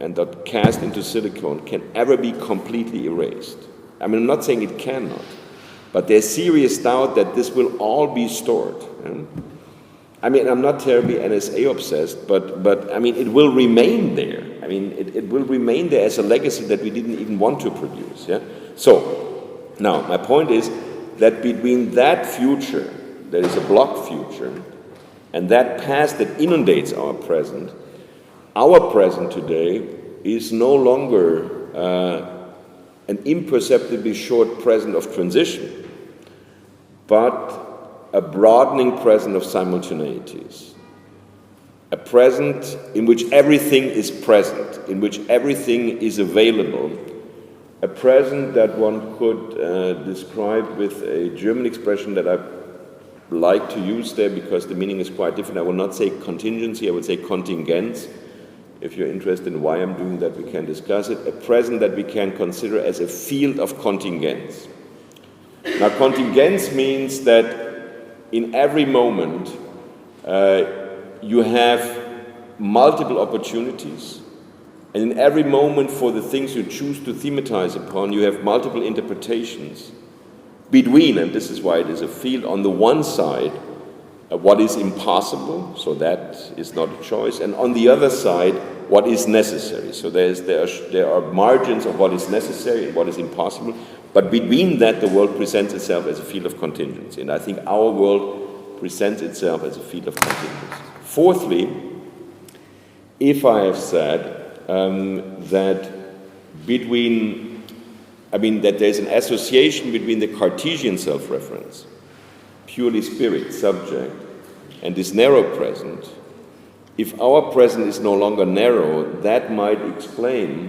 [SPEAKER 1] and that cast into silicon can ever be completely erased. I mean, I'm not saying it cannot, but there's serious doubt that this will all be stored. I mean, I'm not terribly NSA obsessed, but I mean, it will remain there. I mean, it will remain there as a legacy that we didn't even want to produce. Yeah. So now my point is that between that future, there is a block future, and that past that inundates our present today is no longer an imperceptibly short present of transition, but a broadening present of simultaneities. A present in which everything is present, in which everything is available. A present that one could describe with a German expression that I like to use there because the meaning is quite different. I will not say contingency, I would say contingence. If you're interested in why I'm doing that, we can discuss it. A present that we can consider as a field of contingence. Now, contingence means that in every moment you have multiple opportunities, and in every moment for the things you choose to thematize upon, you have multiple interpretations between, and this is why it is a field, on the one side, what is impossible, so that is not a choice, and on the other side, what is necessary. So there are margins of what is necessary and what is impossible, but between that, the world presents itself as a field of contingency, and I think our world presents itself as a field of contingency. Fourthly, if I have said that there's an association between the Cartesian self-reference, purely spirit, subject, and this narrow present, if our present is no longer narrow, that might explain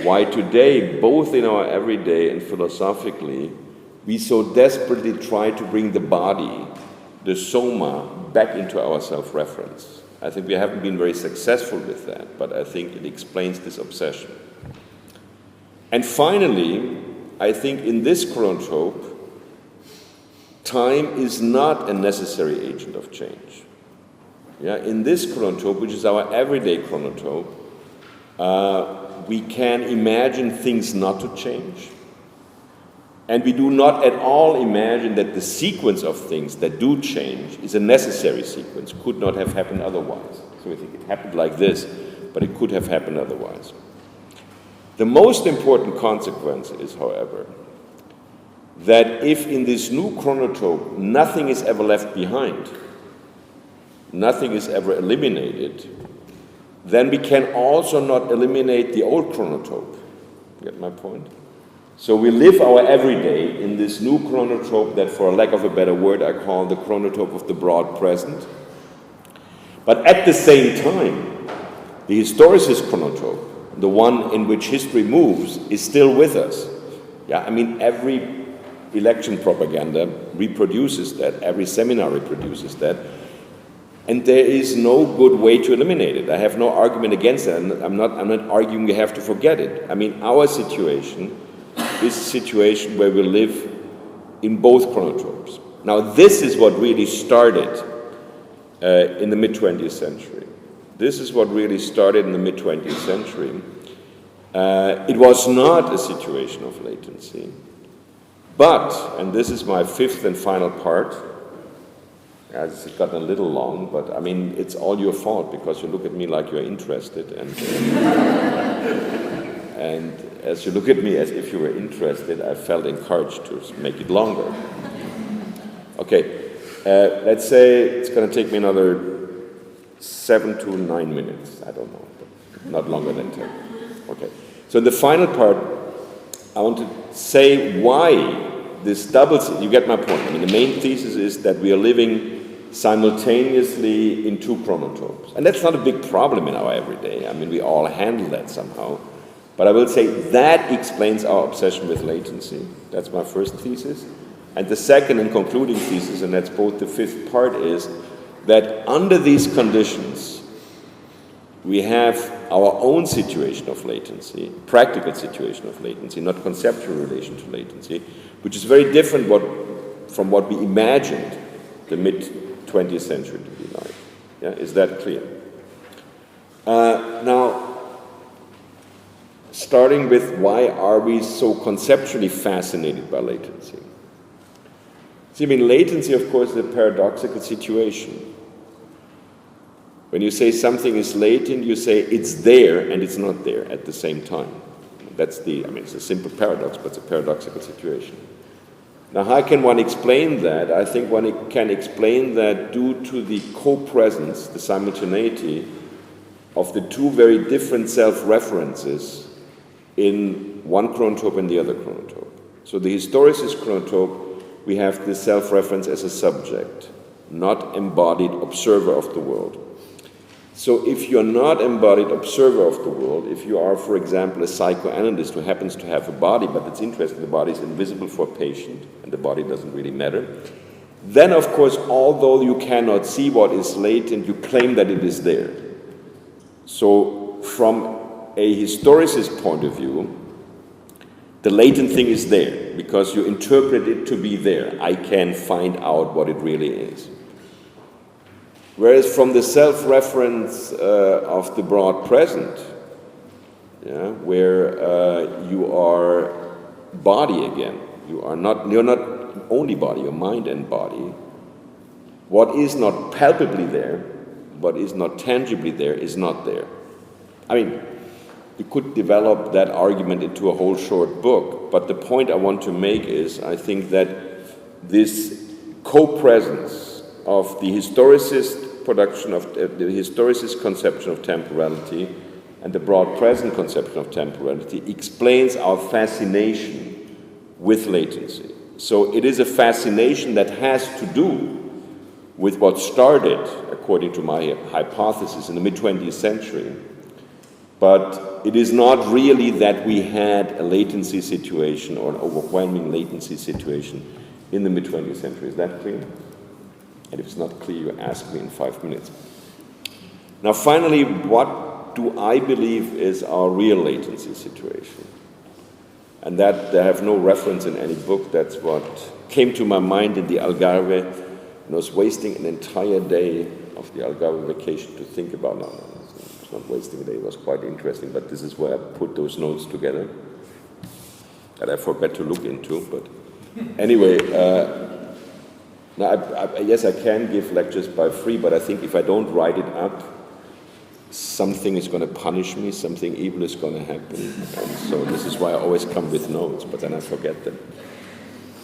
[SPEAKER 1] why today, both in our everyday and philosophically, we so desperately try to bring the body, the soma, back into our self-reference. I think we haven't been very successful with that, but I think it explains this obsession. And finally, I think in this chronotrope, time is not a necessary agent of change. Yeah, in this chronotrope, which is our everyday chronotrope, we can imagine things not to change. And we do not at all imagine that the sequence of things that do change is a necessary sequence, could not have happened otherwise. So we think it happened like this, but it could have happened otherwise. The most important consequence is, however, that if in this new chronotrope nothing is ever left behind, nothing is ever eliminated, then we can also not eliminate the old chronotrope. You get my point? So we live our everyday in this new chronotrope that, for lack of a better word, I call the chronotrope of the broad present. But at the same time, the historicist chronotrope, the one in which history moves, is still with us. Yeah, I mean, every election propaganda reproduces that, every seminar reproduces that, and there is no good way to eliminate it. I have no argument against that. I'm not arguing we have to forget it. I mean, our situation is a situation where we live in both chronotropes. Now, this is what really started in the mid-20th century. This is what really started in the mid-20th century. It was not a situation of latency, but, and this is my fifth and final part, it's gotten a little long, but I mean, it's all your fault because you look at me like you're interested, and as you look at me as if you were interested, I felt encouraged to make it longer. Okay, let's say it's going to take me another 7 to 9 minutes. I don't know, but not longer than 10. Okay, so in the final part, I want to say why this doubles. You get my point. I mean, the main thesis is that we are living simultaneously in two chronotropes. And that's not a big problem in our everyday. I mean, we all handle that somehow. But I will say that explains our obsession with latency. That's my first thesis. And the second and concluding thesis, and that's both the fifth part, is that under these conditions, we have our own situation of latency, practical situation of latency, not conceptual relation to latency, which is very different from what we imagined the mid-20th century to be like. Yeah, is that clear? Now, starting with why are we so conceptually fascinated by latency? See, I mean, latency, of course, is a paradoxical situation. When you say something is latent, you say it's there and it's not there at the same time. That's it's a simple paradox, but it's a paradoxical situation. Now, how can one explain that? I think one can explain that due to the co-presence, the simultaneity of the two very different self-references in one chronotope and the other chronotope. So the historicist chronotope, we have the self-reference as a subject, not embodied observer of the world. So if you're not embodied observer of the world, if you are, for example, a psychoanalyst who happens to have a body, but it's interesting, the body is invisible for a patient, and the body doesn't really matter, then of course, although you cannot see what is latent, you claim that it is there. So from a historicist point of view, the latent thing is there, because you interpret it to be there. I can find out what it really is. Whereas from the self-reference of the broad present, where you are body again, you're not only body, you're mind and body. What is not palpably there, what is not tangibly there, is not there. I mean, you could develop that argument into a whole short book, but the point I want to make is, I think that this co-presence of the historicist production of the historicist conception of temporality and the broad present conception of temporality explains our fascination with latency. So it is a fascination that has to do with what started, according to my hypothesis, in the mid-20th century. But it is not really that we had a latency situation or an overwhelming latency situation in the mid-20th century. Is that clear? And if it's not clear, you ask me in 5 minutes. Now, finally, what do I believe is our real latency situation? And that I have no reference in any book. That's what came to my mind in the Algarve. And I was wasting an entire day of the Algarve vacation to think about it. No, it's not wasting a day. It was quite interesting. But this is where I put those notes together that I forgot to look into. But anyway, now, yes, I can give lectures by free, but I think if I don't write it up, something is going to punish me, something evil is going to happen. And so this is why I always come with notes, but then I forget them.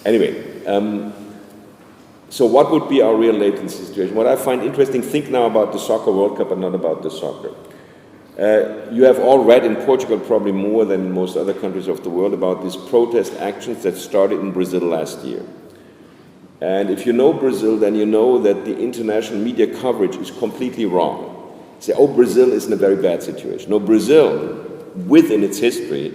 [SPEAKER 1] Anyway, so what would be our real latency situation? What I find interesting, think now about the Soccer World Cup and not about the soccer. You have all read in Portugal, probably more than in most other countries of the world, about these protest actions that started in Brazil last year. And if you know Brazil, then you know that the international media coverage is completely wrong. Say, oh, Brazil is in a very bad situation. No, Brazil, within its history,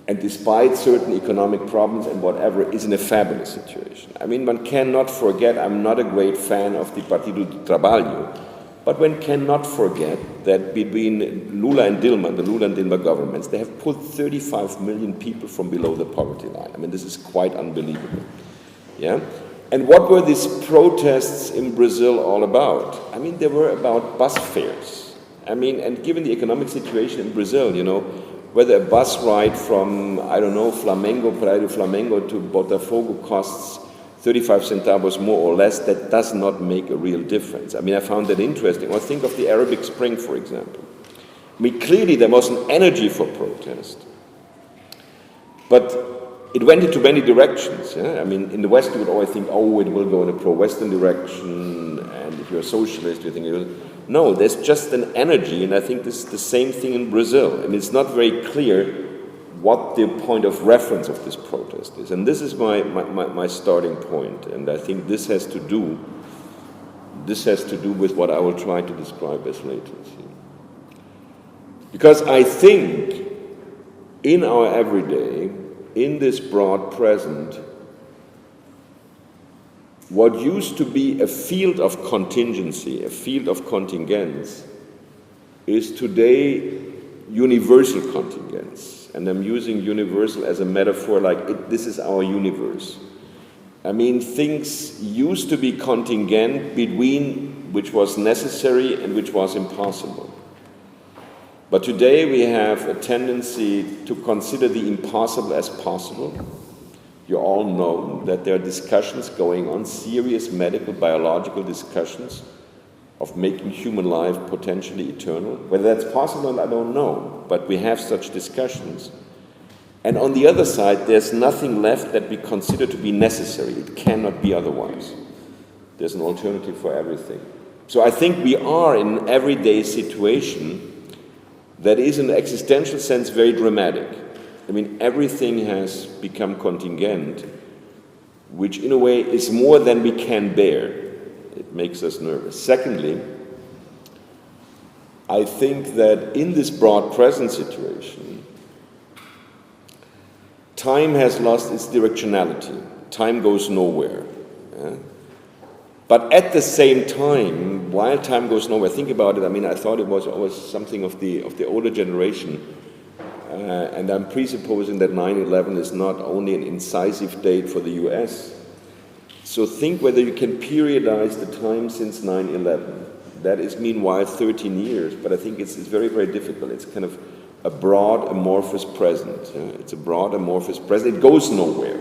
[SPEAKER 1] and despite certain economic problems and whatever, is in a fabulous situation. I mean, one cannot forget, I'm not a great fan of the Partido do Trabalho, but one cannot forget that between Lula and Dilma, the Lula and Dilma governments, they have put 35 million people from below the poverty line. I mean, this is quite unbelievable. Yeah? And what were these protests in Brazil all about? I mean, they were about bus fares. I mean, and given the economic situation in Brazil, you know, whether a bus ride from, I don't know, Praia do Flamengo to Botafogo costs 35 centavos more or less, that does not make a real difference. I mean, I found that interesting. Or think of the Arabic Spring, for example. I mean, clearly there was an energy for protest. But it went into many directions. Yeah? I mean, in the West, you would always think, oh, it will go in a pro-Western direction, and if you're a socialist, you think it will. No, there's just an energy, and I think this is the same thing in Brazil. And it's not very clear what the point of reference of this protest is. And this is my starting point, and I think this has to do with what I will try to describe as latency. Because I think in our everyday, in this broad present, what used to be a field of contingency, a field of contingents, is today universal contingents. And I'm using universal as a metaphor, like this is our universe. I mean, things used to be contingent between which was necessary and which was impossible. But today we have a tendency to consider the impossible as possible. You all know that there are discussions going on, serious medical, biological discussions of making human life potentially eternal. Whether that's possible, I don't know, but we have such discussions. And on the other side, there's nothing left that we consider to be necessary. It cannot be otherwise. There's an alternative for everything. So I think we are in an everyday situation that is in an existential sense very dramatic. I mean, everything has become contingent, which in a way is more than we can bear. It makes us nervous. Secondly, I think that in this broad present situation, time has lost its directionality. Time goes nowhere. Yeah? But at the same time, while time goes nowhere, think about it. I mean, I thought it was always something of the older generation. And I'm presupposing that 9/11 is not only an incisive date for the US. So think whether you can periodize the time since 9/11. That is meanwhile 13 years, but I think it's very, very difficult. It's kind of a broad amorphous present. It's a broad amorphous present. It goes nowhere.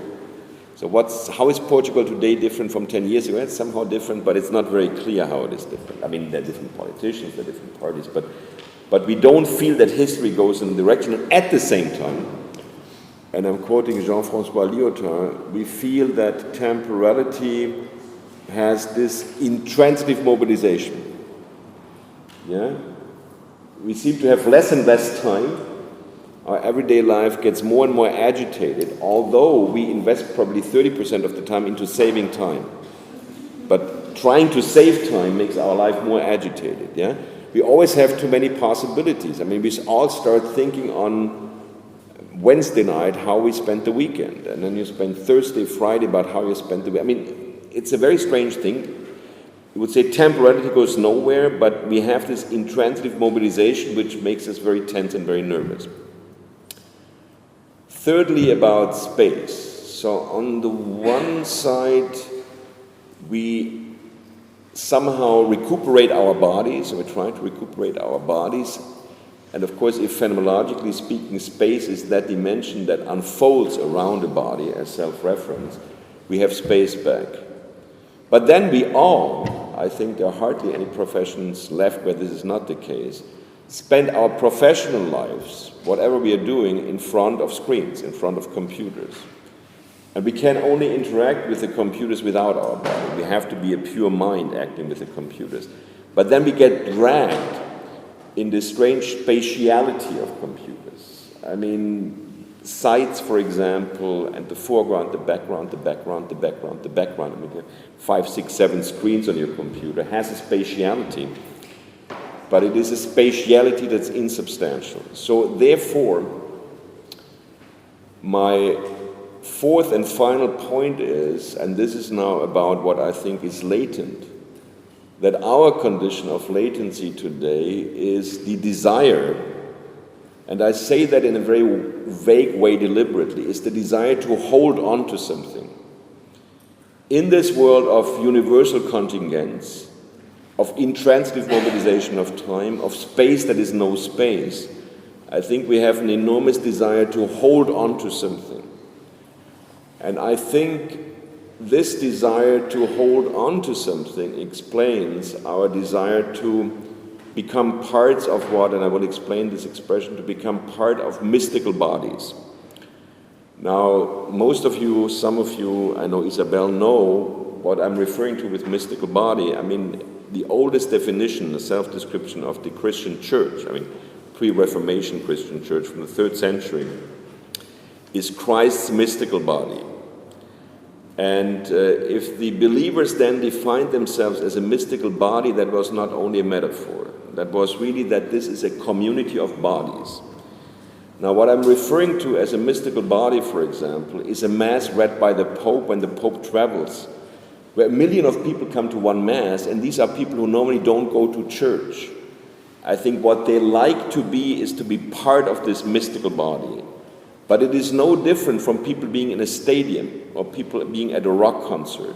[SPEAKER 1] So how is Portugal today different from 10 years ago? It's somehow different, but it's not very clear how it is different. I mean, there are different politicians, there are different parties, but we don't feel that history goes in a direction. And at the same time, and I'm quoting Jean-François Lyotard, we feel that temporality has this intransitive mobilization. Yeah? We seem to have less and less time. Our everyday life gets more and more agitated, although we invest probably 30% of the time into saving time. But trying to save time makes our life more agitated. Yeah? We always have too many possibilities. I mean, we all start thinking on Wednesday night how we spent the weekend, and then you spend Thursday, Friday about how you spent the weekend. I mean, it's a very strange thing. You would say temporality goes nowhere, but we have this intransitive mobilization which makes us very tense and very nervous. Thirdly, about space. So on the one side, we somehow recuperate our bodies, so we try to recuperate our bodies. And of course, if phenomenologically speaking, space is that dimension that unfolds around a body as self-reference, we have space back. But then we all, I think there are hardly any professions left where this is not the case, spend our professional lives, whatever we are doing, in front of screens, in front of computers. And we can only interact with the computers without our body. We have to be a pure mind acting with the computers. But then we get dragged in this strange spatiality of computers. I mean, sights, for example, and the foreground, the background, the background, the background, the background. I mean, you have 5, 6, 7 screens on your computer, has a spatiality. But it is a spatiality that's insubstantial. So therefore, my fourth and final point is, and this is now about what I think is latent, that our condition of latency today is the desire, and I say that in a very vague way deliberately, is the desire to hold on to something. In this world of universal contingents, of intransitive mobilization of time, of space that is no space, I think we have an enormous desire to hold on to something. And I think this desire to hold on to something explains our desire to become parts of what, and I will explain this expression, to become part of mystical bodies. Now, most of you, some of you, I know Isabel, know what I'm referring to with mystical body. I mean, the oldest definition, the self-description of the Christian church, I mean, pre-Reformation Christian church from the 3rd century, is Christ's mystical body. And if the believers then defined themselves as a mystical body, that was not only a metaphor. That was really that this is a community of bodies. Now, what I'm referring to as a mystical body, for example, is a mass read by the Pope when the Pope travels, where 1 million of people come to one mass, and these are people who normally don't go to church. I think what they like to be is to be part of this mystical body. But it is no different from people being in a stadium or people being at a rock concert.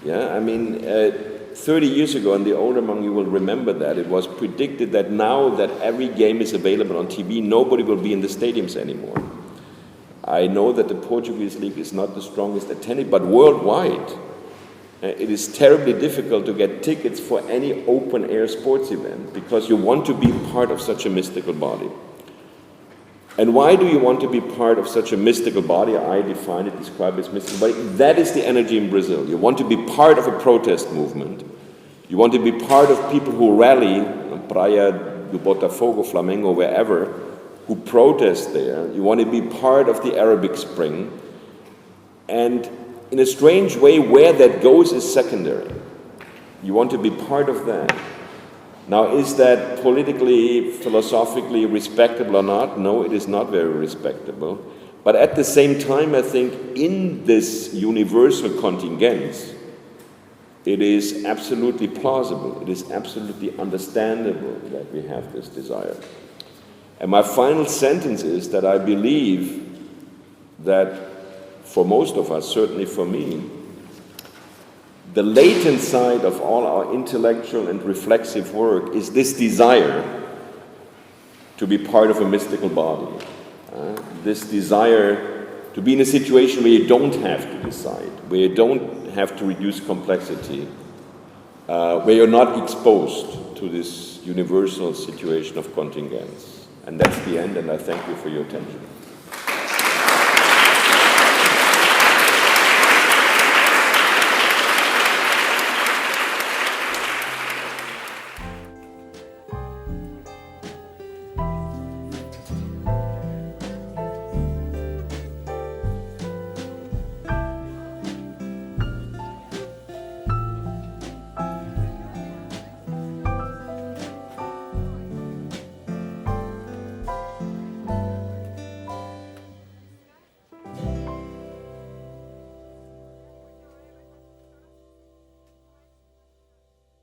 [SPEAKER 1] Yeah, I mean, 30 years ago, and the older among you will remember that, it was predicted that now that every game is available on TV, nobody will be in the stadiums anymore. I know that the Portuguese league is not the strongest attended, but worldwide, it is terribly difficult to get tickets for any open-air sports event because you want to be part of such a mystical body. And why do you want to be part of such a mystical body? I define it, describe it as mystical body. That is the energy in Brazil. You want to be part of a protest movement. You want to be part of people who rally, Praia do Botafogo, Flamengo, wherever, who protest there. You want to be part of the Arabic Spring. And in a strange way, where that goes is secondary. You want to be part of that. Now, is that politically, philosophically respectable or not? No, it is not very respectable. But at the same time, I think in this universal contingence, it is absolutely plausible, it is absolutely understandable that we have this desire. And my final sentence is that I believe that for most of us, certainly for me, the latent side of all our intellectual and reflexive work is this desire to be part of a mystical body. This desire to be in a situation where you don't have to decide, where you don't have to reduce complexity, where you're not exposed to this universal situation of contingence. And that's the end, and I thank you for your attention.